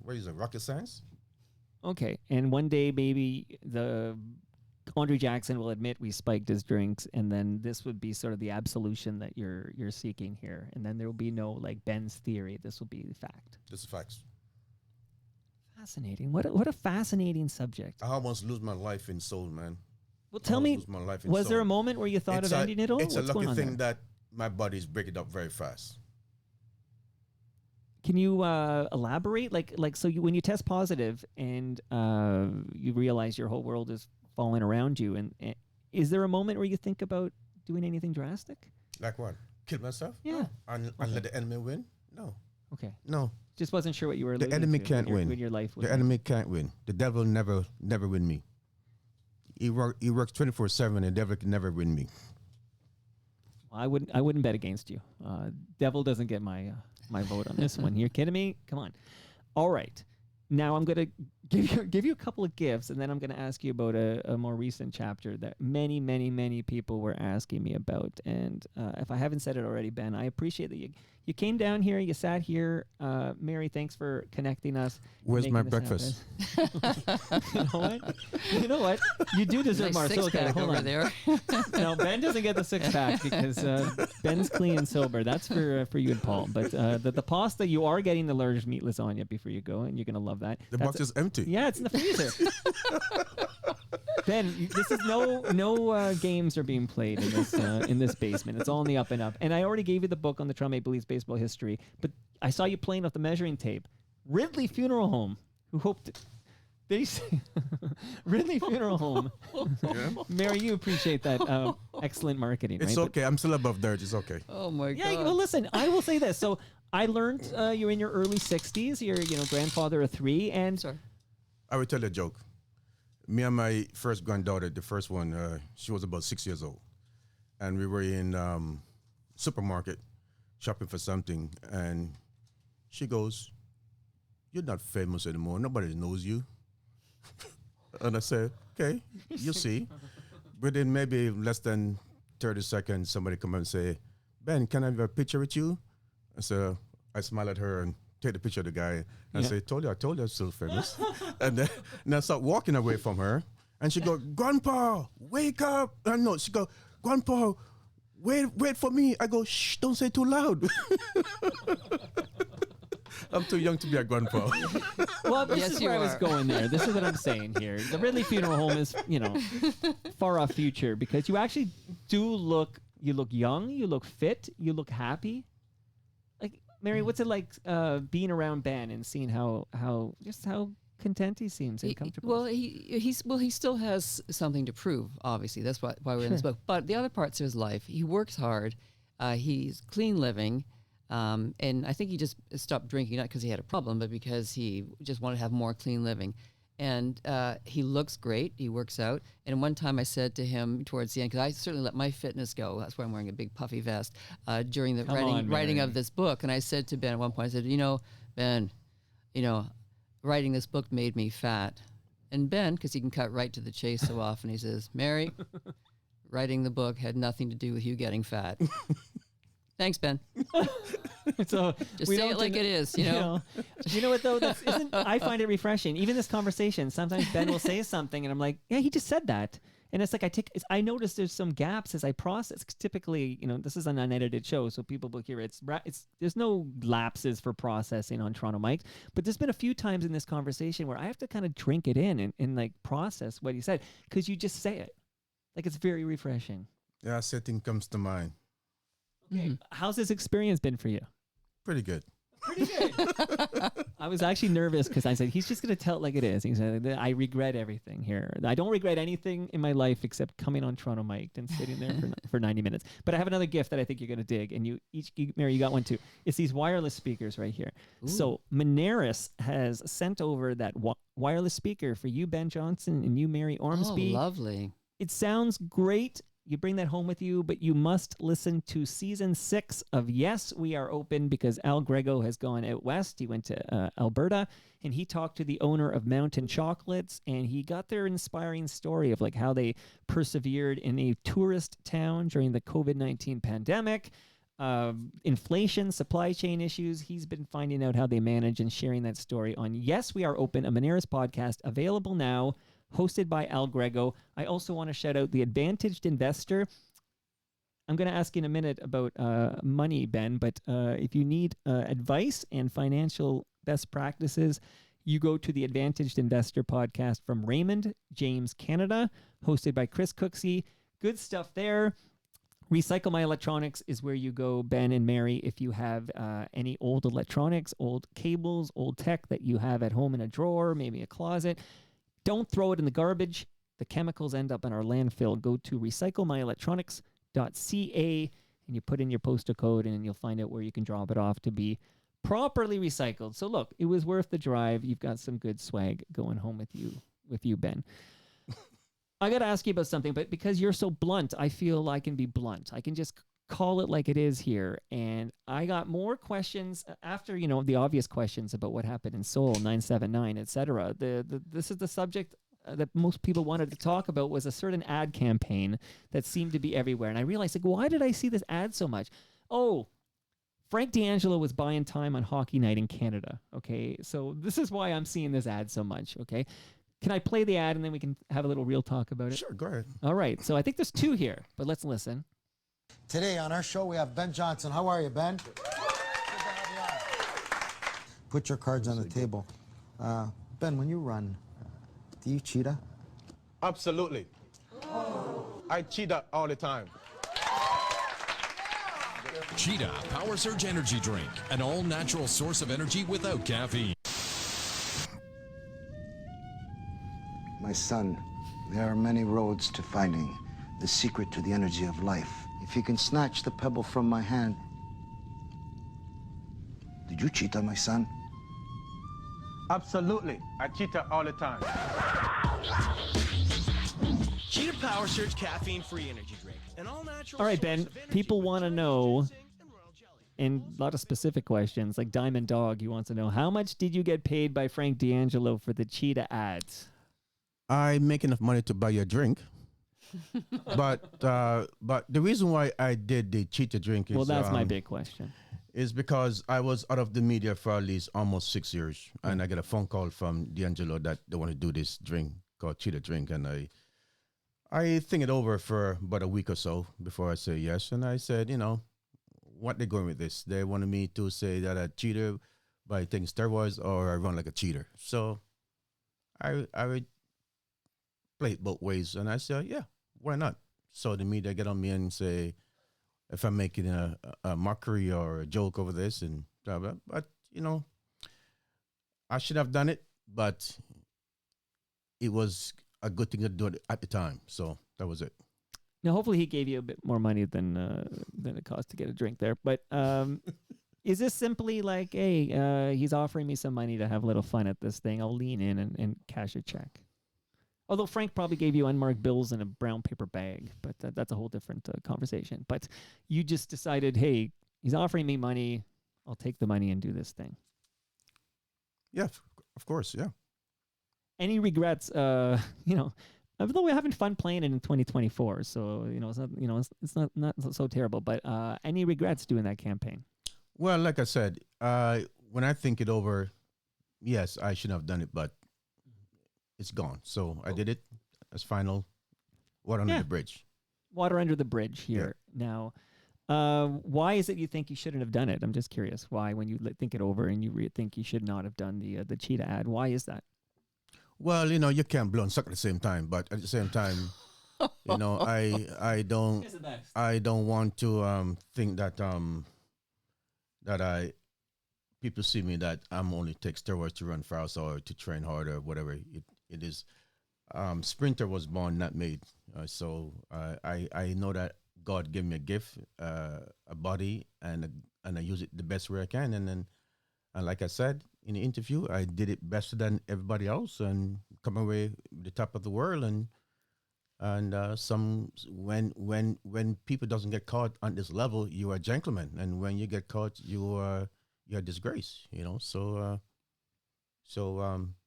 Speaker 3: where is it, rocket science?
Speaker 2: Okay, and one day maybe the Andre Jackson will admit we spiked his drinks, and then this would be sort of the absolution that you're seeking here, and then there will be no like Ben's theory. This will be the fact.
Speaker 3: This is facts.
Speaker 2: Fascinating. What a fascinating subject.
Speaker 3: I almost lose my life in Seoul, man.
Speaker 2: Well, tell me,
Speaker 3: lose my life in
Speaker 2: was there a
Speaker 3: Seoul.
Speaker 2: moment where you thought of ending it all?
Speaker 3: It's
Speaker 2: What's
Speaker 3: a
Speaker 2: going
Speaker 3: lucky
Speaker 2: on
Speaker 3: thing
Speaker 2: there?
Speaker 3: that my body's breaking up very fast.
Speaker 2: Can you elaborate? So when you test positive and you realize your whole world is falling around you, and is there a moment where you think about doing anything drastic?
Speaker 3: Like what? Kill myself?
Speaker 2: Yeah.
Speaker 3: And let the enemy win? No.
Speaker 2: Okay.
Speaker 3: No.
Speaker 2: Just wasn't sure what you were.
Speaker 3: The
Speaker 2: alluding
Speaker 3: enemy
Speaker 2: to
Speaker 3: can't win.
Speaker 2: When your life would
Speaker 3: The enemy can't win. The devil never win me. He works 24/7. The devil can never win me.
Speaker 2: I wouldn't bet against you. Devil doesn't get my vote on this one. You're kidding me? Come on. All right. Now I'm going to give you a couple of gifts, and then I'm going to ask you about a more recent chapter that many, many, many people were asking me about. And if I haven't said it already, Ben, I appreciate that you came down here, you sat here. Mary, thanks for connecting us.
Speaker 3: Where's my
Speaker 2: making this
Speaker 3: breakfast?
Speaker 2: happen. You know what? You do deserve more.
Speaker 4: Nice
Speaker 2: So, okay,
Speaker 4: six-pack
Speaker 2: hold
Speaker 4: over
Speaker 2: on.
Speaker 4: there.
Speaker 2: No, Ben doesn't get the 6-pack because Ben's clean and sober. That's for you and Paul. But the pasta, you are getting the large meat lasagna before you go, and you're gonna love that.
Speaker 3: The
Speaker 2: That's
Speaker 3: box is empty.
Speaker 2: yeah, it's in the freezer. Ben, this is no games are being played in this basement. It's all in the up and up. And I already gave you the book on the Toronto Maple Leafs baseball history, but I saw you playing off the measuring tape. Ridley Funeral Home, who hoped. They say Ridley Funeral Home. Mary, you appreciate that excellent marketing,
Speaker 3: It's
Speaker 2: right?
Speaker 3: okay. I'm still above dirt. It's okay.
Speaker 4: Oh my
Speaker 2: Yeah,
Speaker 4: god.
Speaker 2: well, listen, I will say this. So I learned you're in your early 60s. You're, grandfather of 3, and
Speaker 4: Sorry.
Speaker 3: I will tell you a joke. Me and my first granddaughter, the first one, she was about 6 years old. And we were in supermarket shopping for something. And she goes, "You're not famous anymore. Nobody knows you." And I said, "Okay, you'll see." Within maybe less than 30 seconds, somebody come up and say, "Ben, can I have a picture with you?" I said, I smile at her and take the picture of the guy. And I say, I told you I'm still famous. and I start walking away from her. And she go, "Grandpa, wake up." No, she go, "Grandpa, wait for me." I go, "Shh, don't say too loud." I'm too young to be a grandpa.
Speaker 2: well, this
Speaker 4: Yes,
Speaker 2: is
Speaker 4: you
Speaker 2: where I was
Speaker 4: are.
Speaker 2: going there. This is what I'm saying here. The Ridley Funeral Home is, far off future because you actually do look young, you look fit, you look happy. Like, Mary, what's it like being around Ben and seeing how content he seems and comfortable?
Speaker 4: Well, he still has something to prove. Obviously, that's why we're in this book. But the other parts of his life, he works hard. He's clean living, and I think he just stopped drinking not because he had a problem, but because he just wanted to have more clean living. And he looks great. He works out. And one time I said to him towards the end, because I certainly let my fitness go. That's why I'm wearing a big puffy vest during the writing
Speaker 2: Mary.
Speaker 4: of this book. And I said to Ben at one point, I said, Ben, writing this book made me fat. And Ben, because he can cut right to the chase so often, he says, "Mary, writing the book had nothing to do with you getting fat." Thanks, Ben.
Speaker 2: So
Speaker 4: Just
Speaker 2: we
Speaker 4: say
Speaker 2: don't
Speaker 4: it like
Speaker 2: den-
Speaker 4: it is,
Speaker 2: You know what though? I find it refreshing. Even this conversation, sometimes Ben will say something, and I'm like, "Yeah, he just said that." And it's like I notice there's some gaps as I process. Typically, this is an unedited show, so people will hear it. There's no lapses for processing on Toronto Mike. But there's been a few times in this conversation where I have to kind of drink it in and like process what he said because you just say it. Like, it's very refreshing.
Speaker 3: Yeah, something comes to mind.
Speaker 2: Okay. How's this experience been for you?
Speaker 3: Pretty good.
Speaker 2: I was actually nervous because I said, he's just going to tell it like it is. He said, "I regret everything here. I don't regret anything in my life except coming on Toronto Mike and sitting there for 90 minutes. But I have another gift that I think you're going to dig. And Mary, you got one too. It's these wireless speakers right here. Ooh. So Moneris has sent over that wireless speaker for you, Ben Johnson, and you, Mary Ormsby.
Speaker 4: Oh, lovely.
Speaker 2: It sounds great. You bring that home with you, but you must listen to season 6 of Yes, We Are Open because Al Grego has gone out west. He went to Alberta, and he talked to the owner of Mountain Chocolates, and he got their inspiring story of like how they persevered in a tourist town during the COVID-19 pandemic, inflation, supply chain issues. He's been finding out how they manage and sharing that story on Yes, We Are Open, a Moneris podcast, available now, hosted by Al Grego. I also want to shout out the Advantaged Investor. I'm going to ask you in a minute about money, Ben, but if you need advice and financial best practices, you go to the Advantaged Investor podcast from Raymond James Canada, hosted by Chris Cooksey. Good stuff there. Recycle My Electronics is where you go, Ben and Mary, if you have any old electronics, old cables, old tech that you have at home in a drawer, maybe a closet. Don't throw it in the garbage. The chemicals end up in our landfill. Go to recyclemyelectronics.ca and you put in your postal code and you'll find out where you can drop it off to be properly recycled. So look, it was worth the drive. You've got some good swag going home with you, Ben. I got to ask you about something, but because you're so blunt, I feel I can be blunt. I can just call it like it is here. And I got more questions after, the obvious questions about what happened in Seoul, 9/79, etc. This is the subject that most people wanted to talk about, was a certain ad campaign that seemed to be everywhere. And I realized, like, why did I see this ad so much? Oh, Frank D'Angelo was buying time on Hockey Night in Canada. Okay, so this is why I'm seeing this ad so much. Okay, can I play the ad and then we can have a little real talk about it?
Speaker 3: Sure, go ahead.
Speaker 2: All right, so I think there's 2 here, but let's listen.
Speaker 7: Today on our show, we have Ben Johnson. How are you, Ben? Put your cards on the table. Ben, when you run, do you cheetah?
Speaker 3: Absolutely. I cheat all the time.
Speaker 8: Cheetah Power Surge Energy Drink, an all-natural source of energy without caffeine.
Speaker 7: My son, there are many roads to finding the secret to the energy of life. If you can snatch the pebble from my hand, Did you cheat on my son?
Speaker 3: Absolutely. I cheat all the time.
Speaker 9: Cheetah Power Surge caffeine-free energy drink. An all-natural.
Speaker 2: All right, Ben.
Speaker 9: source of energy
Speaker 2: People
Speaker 9: with
Speaker 2: want to
Speaker 9: giant
Speaker 2: know,
Speaker 9: ginseng and royal jelly.
Speaker 2: and a lot of specific questions, like Diamond Dog, he wants to know, how much did you get paid by Frank D'Angelo for the Cheetah ads?
Speaker 3: I make enough money to buy you a drink. but the reason why I did the cheetah drink is
Speaker 2: Well, that's my big question.
Speaker 3: is because I was out of the media for at least almost 6 years, and I get a phone call from D'Angelo that they want to do this drink called Cheetah Drink, and I think it over for about a week or so before I say yes, and I said, you know, what they going with this? They wanted me to say that I cheated by taking steroids or I run like a cheater, so I would play it both ways, and I said, yeah, why not? So the media get on me and say, if I'm making a mockery or a joke over this and blah, blah. But, you know, I should have done it, but it was a good thing to do it at the time. So that was it.
Speaker 2: Now, hopefully he gave you a bit more money than it cost to get a drink there. But is this simply like, hey, he's offering me some money to have a little fun at this thing. I'll lean in and cash a check. Although Frank probably gave you unmarked bills in a brown paper bag, but that's a whole different conversation. But you just decided, hey, he's offering me money. I'll take the money and do this thing.
Speaker 3: Yeah, of course, yeah.
Speaker 2: Any regrets? You know, although we're having fun playing it in 2024, so you know it's not, you know, it's not so terrible. But any regrets doing that campaign?
Speaker 3: Well, like I said, when I think it over, yes, I shouldn't have done it, but it's gone. So I did it as final. Water under the bridge.
Speaker 2: Water under the bridge here. Now, why is it you think you shouldn't have done it? I'm just curious. Why, when you think it over and you think you should not have done the cheetah ad, why is that?
Speaker 3: Well, you know, you can't blow and suck at the same time, but at the same time, you know, I don't want to think that people see me that I'm only take steroids to run fast or to train hard or whatever it is. Sprinter was born, not made. So I know that God gave me a gift, a body, and I use it the best way I can. And like I said in the interview, I did it better than everybody else and come away the top of the world. And when people doesn't get caught on this level, you are a gentleman, and when you get caught, you're a disgrace. You know, so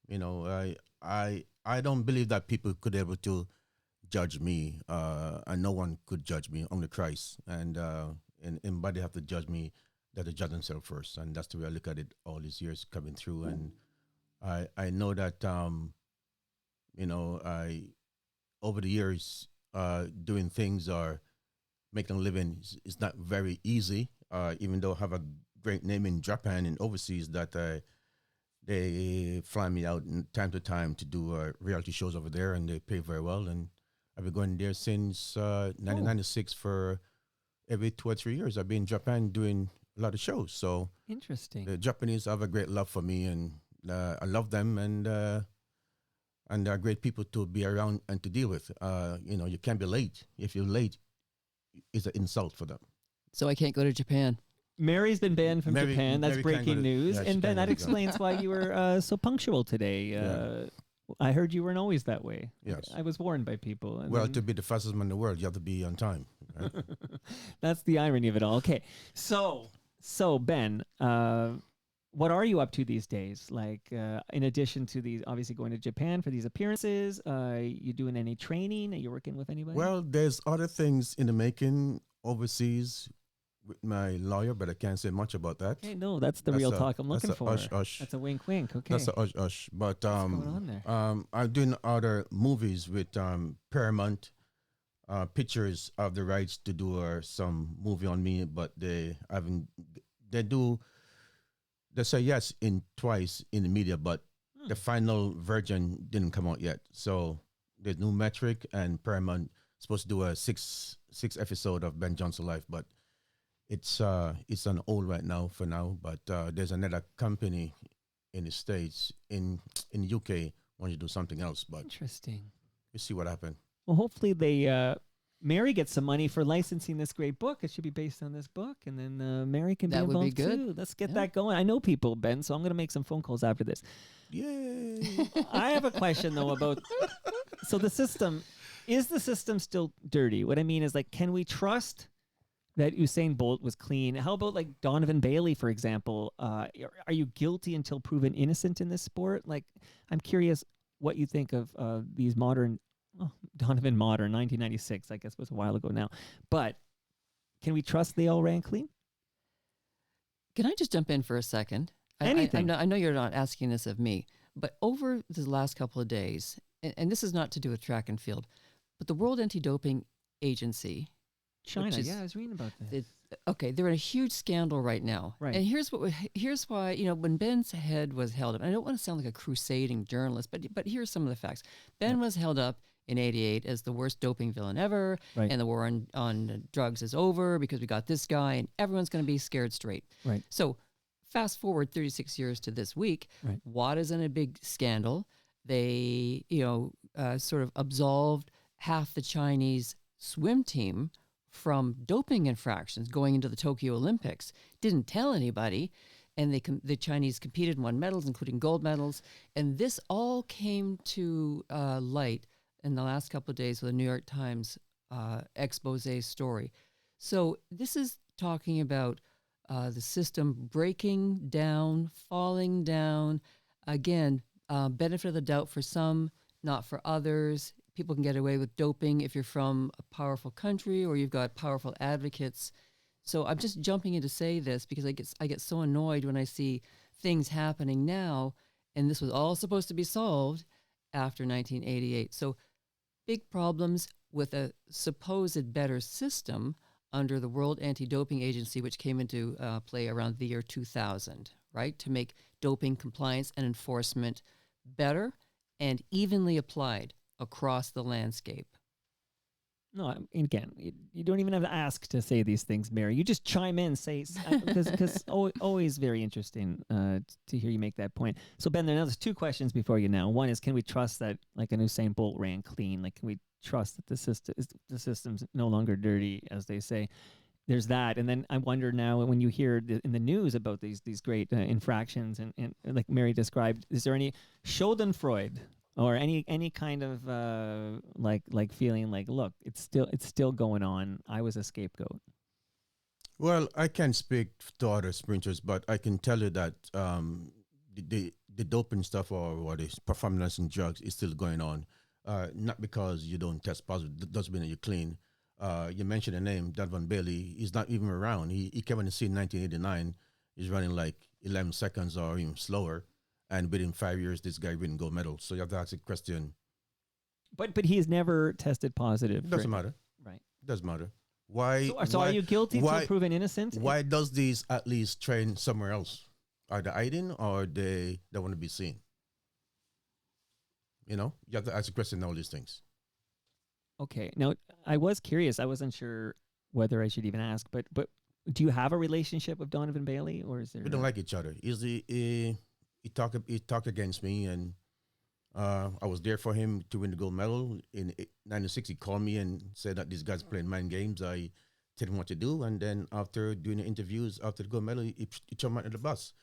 Speaker 3: you know, I don't believe that people could able to judge me, and no one could judge me, only Christ, and anybody have to judge me, that they judge themselves first, and that's the way I look at it all these years coming through, and I know that you know, over the years doing things or making a living is not very easy, even though I have a great name in Japan and overseas that they fly me out time to time to do reality shows over there, and they pay very well. And I've been going there since 1996 for every 2 or 3 years. I've been in Japan doing a lot of shows. So
Speaker 2: interesting.
Speaker 3: The Japanese have a great love for me, and I love them, and they're great people to be around and to deal with. You know, you can't be late. If you're late, it's an insult for them.
Speaker 4: So I can't go to Japan.
Speaker 2: Mary's been banned from Japan. That's
Speaker 3: Mary can't
Speaker 2: breaking
Speaker 3: go to-
Speaker 2: news.
Speaker 3: yeah, she
Speaker 2: And Ben,
Speaker 3: can't go
Speaker 2: that
Speaker 3: to
Speaker 2: explains why you were so punctual today. I heard you weren't always that way.
Speaker 3: Yes.
Speaker 2: I was warned by people. And
Speaker 3: Well, to be the fastest man in the world, you have to be on time. Right?
Speaker 2: that's the irony of it all. Okay. So Ben, what are you up to these days? Like, in addition to these, obviously going to Japan for these appearances, you doing any training? Are you working with anybody?
Speaker 3: Well, there's other things in the making overseas with my lawyer, but I can't say much about that.
Speaker 2: Okay, no, that's the
Speaker 3: That's
Speaker 2: real
Speaker 3: a-
Speaker 2: talk I'm looking
Speaker 3: that's a
Speaker 2: for.
Speaker 3: hush.
Speaker 2: That's a wink, wink. Okay.
Speaker 3: That's a hush. But
Speaker 2: What's going on there?
Speaker 3: I'm doing other movies with Paramount Pictures have the rights to do some movie on me, but they haven't. They say yes in twice in the media, but the final version didn't come out yet. So there's New Metric and Paramount supposed to do a six episode of Ben Johnson life, but it's on hold right now for now. But there's another company in the States, in the UK, want to do something else, but
Speaker 2: Interesting.
Speaker 3: you see what happened.
Speaker 2: Well, hopefully they Mary gets some money for licensing this great book. It should be based on this book, and then Mary can
Speaker 4: That
Speaker 2: be
Speaker 4: would be
Speaker 2: involved
Speaker 4: good.
Speaker 2: too. Let's get
Speaker 4: Yeah.
Speaker 2: that going. I know people, Ben, so I'm going to make some phone calls after this.
Speaker 3: Yay!
Speaker 2: I have a question though about so the system is the system still dirty? What I mean is like, can we trust that Usain Bolt was clean? How about like Donovan Bailey, for example? Are you guilty until proven innocent in this sport? Like, I'm curious what you think of these modern. Oh, Donovan Modern, 1996, I guess was a while ago now. But can we trust they all ran clean?
Speaker 4: Can I just jump in for a second?
Speaker 2: Anything.
Speaker 4: I know you're not asking this of me, but over the last couple of days, and this is not to do with track and field, but the World Anti-Doping Agency,
Speaker 2: China,
Speaker 4: which is-
Speaker 2: yeah, I was reading about that.
Speaker 4: okay, they're in a huge scandal right now.
Speaker 2: Right.
Speaker 4: And here's why, when Ben's head was held up, and I don't want to sound like a crusading journalist, but here's some of the facts. Ben was held up in 88 as the worst doping villain ever,
Speaker 2: Right.
Speaker 4: and the war on drugs is over because we got this guy, and everyone's going to be scared straight.
Speaker 2: Right.
Speaker 4: So fast forward 36 years to this week,
Speaker 2: Right.
Speaker 4: WADA's in a big scandal. They, sort of absolved half the Chinese swim team from doping infractions going into the Tokyo Olympics. Didn't tell anybody, and the Chinese competed and won medals, including gold medals. And this all came to light in the last couple of days with the New York Times expose story. So this is talking about the system breaking down, falling down. Again, benefit of the doubt for some, not for others. People can get away with doping if you're from a powerful country or you've got powerful advocates. So I'm just jumping in to say this because I get so annoyed when I see things happening now, and this was all supposed to be solved after 1988. So big problems with a supposed better system under the World Anti-Doping Agency, which came into play around the year 2000, right, to make doping compliance and enforcement better and evenly applied across the landscape.
Speaker 2: No, again, you don't even have to ask to say these things, Mary. You just chime in, say, because always very interesting to hear you make that point. So, Ben, there's two questions before you now. One is, can we trust that, like, an Usain Bolt ran clean? Like, can we trust that the system's no longer dirty, as they say? There's that. And then I wonder now, when you hear in the news about these great infractions, and like Mary described, is there any Schadenfreude? Or any kind of like feeling like, look, it's still going on. I was a scapegoat.
Speaker 3: Well, I can't speak to other sprinters, but I can tell you that the doping stuff or the performance in drugs is still going on. Not because you don't test positive, doesn't mean that you're clean. You mentioned the name, Donovan Bailey. He's not even around. He came on the scene in 1989. He's running like 11 seconds or even slower. And within 5 years, this guy winning gold medal. So you have to ask the question.
Speaker 2: But he's never tested positive.
Speaker 3: Doesn't matter.
Speaker 2: Right.
Speaker 3: Doesn't matter. Why?
Speaker 2: So are you guilty till proven innocent?
Speaker 3: Why does these athletes train somewhere else? Are they hiding or they want to be seen? You have to ask the question, all these things.
Speaker 2: Okay. Now, I was curious. I wasn't sure whether I should even ask, but do you have a relationship with Donovan Bailey, or is there?
Speaker 3: We don't like each other. He talked against me, and I was there for him to win the gold medal. In 96, he called me and said that these guys playing mind games. I told him what to do, and then after doing the interviews, after the gold medal, he threw me under the bus.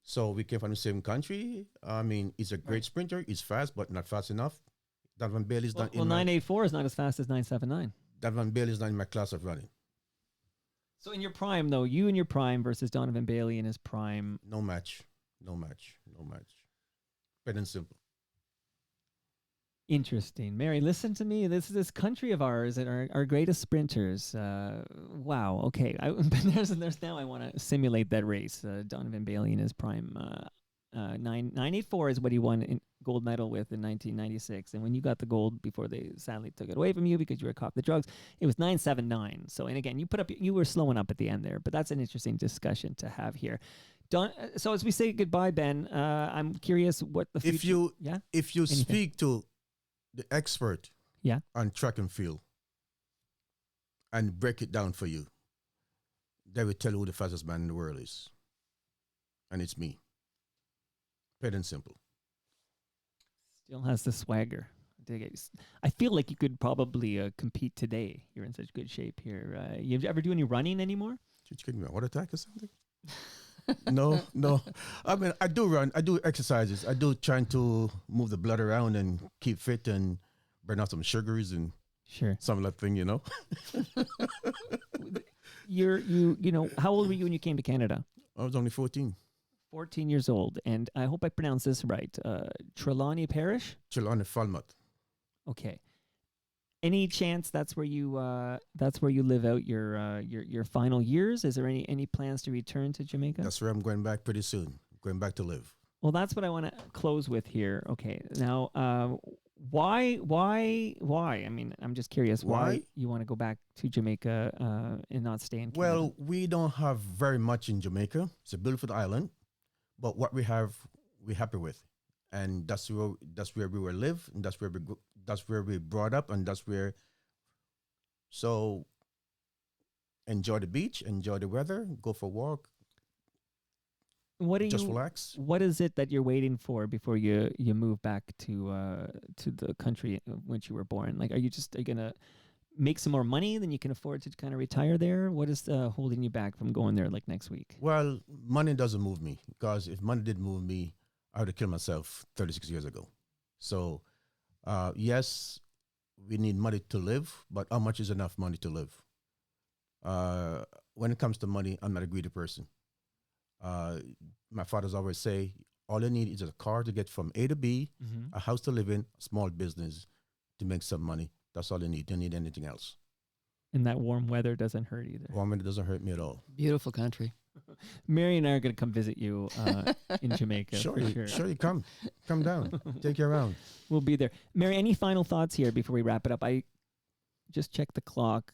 Speaker 3: So we came from the same country. I mean, he's a great sprinter. He's fast, but not fast enough. Donovan Bailey's not in my...
Speaker 2: 984 is not as fast as 979.
Speaker 3: Donovan Bailey's not in my class of running.
Speaker 2: So in your prime, though, you in your prime versus Donovan Bailey in his prime.
Speaker 3: No match. Plain and simple.
Speaker 2: Interesting. Mary, listen to me. This country of ours and our greatest sprinters. Wow. Okay. There's now I want to simulate that race. Donovan Bailey in his prime. 984 is what he won in gold medal with in 1996. And when you got the gold before they sadly took it away from you because you were caught with the drugs, it was 979. So, and again, you were slowing up at the end there, but that's an interesting discussion to have here. So as we say goodbye, Ben, I'm curious what the future...
Speaker 3: If you speak to the expert on track and field and break it down for you, they will tell you who the fastest man in the world is. And it's me. Plain and simple.
Speaker 2: Still has the swagger. I feel like you could probably compete today. You're in such good shape here. You ever do any running anymore?
Speaker 3: Did you give me a heart attack or something? No. I mean, I do run. I do exercises. I do trying to move the blood around and keep fit and burn out some sugars and
Speaker 2: Sure.
Speaker 3: some of that thing, you know.
Speaker 2: How old were you when you came to Canada?
Speaker 3: I was only 14.
Speaker 2: 14 years old, and I hope I pronounced this right. Trelawney Parish?
Speaker 3: Trelawney Falmouth.
Speaker 2: Okay. Any chance that's where you live out your final years? Is there any plans to return to Jamaica?
Speaker 3: That's where I'm going back pretty soon. Going back to live.
Speaker 2: Well, that's what I want to close with here. Okay. Now, why? I mean, I'm just curious why you want to go back to Jamaica and not stay in Canada.
Speaker 3: Well, we don't have very much in Jamaica. It's a beautiful island, but what we have, we're happy with, and that's where we will live, and that's where we brought up, and that's where. So, enjoy the beach, enjoy the weather, go for a walk. Just relax.
Speaker 2: What is it that you're waiting for before you move back to the country in which you were born? Like, are you gonna make some more money than you can afford to kind of retire there? What is holding you back from going there like next week?
Speaker 3: Well, money doesn't move me, because if money did move me, I would have killed myself 36 years ago. So, yes, we need money to live, but how much is enough money to live? When it comes to money, I'm not a greedy person. My fathers always say, all you need is a car to get from A to B, a house to live in, a small business to make some money. That's all you need. You don't need anything else.
Speaker 2: And that warm weather doesn't hurt either.
Speaker 3: Warm weather doesn't hurt me at all.
Speaker 4: Beautiful country.
Speaker 2: Mary and I are going to come visit you in Jamaica.
Speaker 3: Sure, you come down, take you around.
Speaker 2: We'll be there. Mary, any final thoughts here before we wrap it up? I just checked the clock.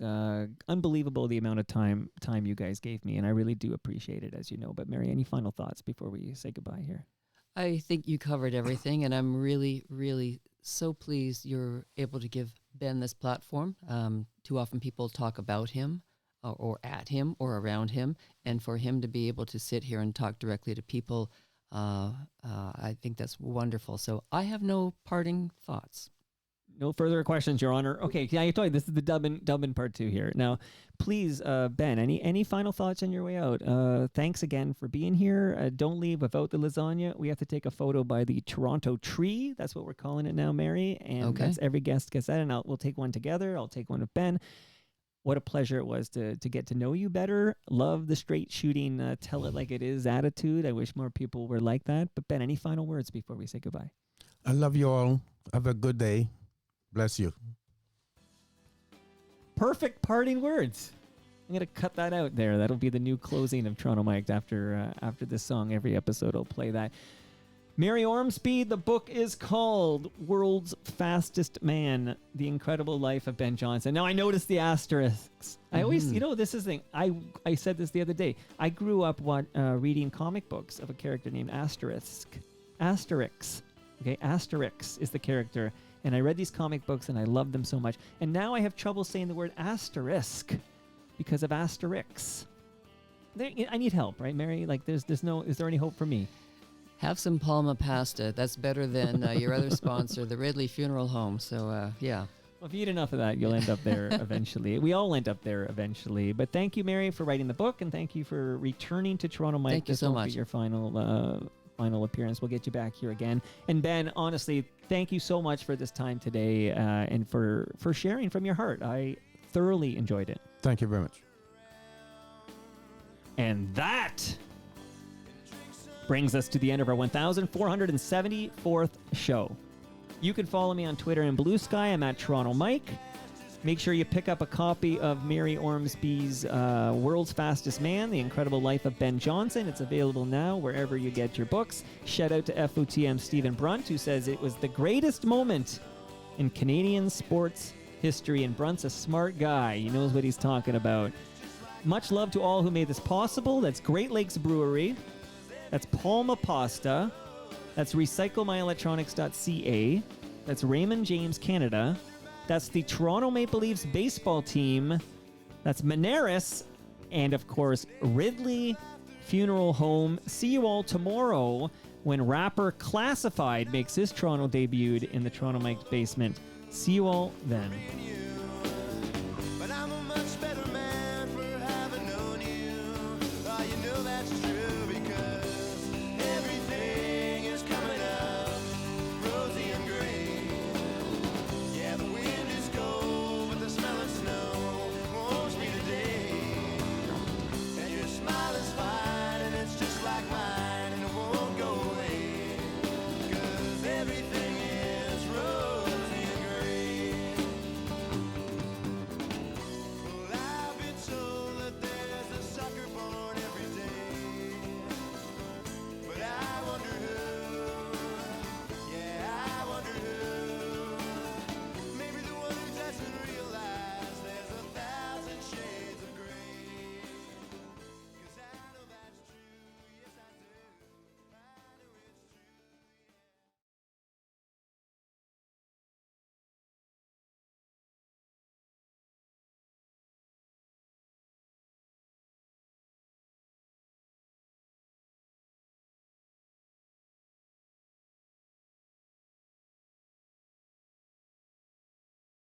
Speaker 2: Unbelievable the amount of time you guys gave me, and I really do appreciate it, as you know. But Mary, any final thoughts before we say goodbye here?
Speaker 4: I think you covered everything, and I'm really, really so pleased you're able to give Ben this platform. Too often people talk about him or at him or around him, and for him to be able to sit here and talk directly to people, I think that's wonderful. So I have no parting thoughts.
Speaker 2: No further questions, Your Honor. Okay, yeah, I told you this is the Dubbin part 2 here. Now, please, Ben, any final thoughts on your way out? Thanks again for being here. Don't leave without the lasagna. We have to take a photo by the Toronto tree. That's what we're calling it now, Mary. And that's every guest gets that, and we'll take one together. I'll take one with Ben. What a pleasure it was to get to know you better. Love the straight shooting, tell it like it is attitude. I wish more people were like that. But Ben, any final words before we say goodbye?
Speaker 3: I love you all. Have a good day. Bless you.
Speaker 2: Perfect parting words. I'm going to cut that out there. That'll be the new closing of Toronto Mic'd after this song. Every episode will play that. Mary Ormsby, the book is called World's Fastest Man, The Incredible Life of Ben Johnson. Now, I noticed the asterisks. I always, this is the thing. I said this the other day. I grew up reading comic books of a character named Asterix. Okay, Asterix is the character. And I read these comic books, and I loved them so much. And now I have trouble saying the word asterisk because of Asterix. I need help, right, Mary? Like, is there any hope for me?
Speaker 4: Have some Palma pasta. That's better than your other sponsor, the Ridley Funeral Home. So, yeah.
Speaker 2: Well, if you eat enough of that, you'll end up there eventually. We all end up there eventually. But thank you, Mary, for writing the book, and thank you for returning to Toronto Mic'd.
Speaker 4: Thank you so much.
Speaker 2: Your final appearance. We'll get you back here again. And Ben, honestly, thank you so much for this time today and for sharing from your heart. I thoroughly enjoyed it.
Speaker 3: Thank you very much.
Speaker 2: And that brings us to the end of our 1,474th show. You can follow me on Twitter and Blue Sky. I'm at Toronto Mike. Make sure you pick up a copy of Mary Ormsby's World's Fastest Man, The Incredible Life of Ben Johnson. It's available now wherever you get your books. Shout out to FOTM Stephen Brunt, who says it was the greatest moment in Canadian sports history. And Brunt's a smart guy. He knows what he's talking about. Much love to all who made this possible. That's Great Lakes Brewery. That's Palma Pasta. That's recyclemyelectronics.ca. That's Raymond James Canada. That's the Toronto Maple Leafs baseball team. That's Moneris. And, of course, Ridley Funeral Home. See you all tomorrow when rapper Classified makes his Toronto debut in the Toronto Mike's basement. See you all then.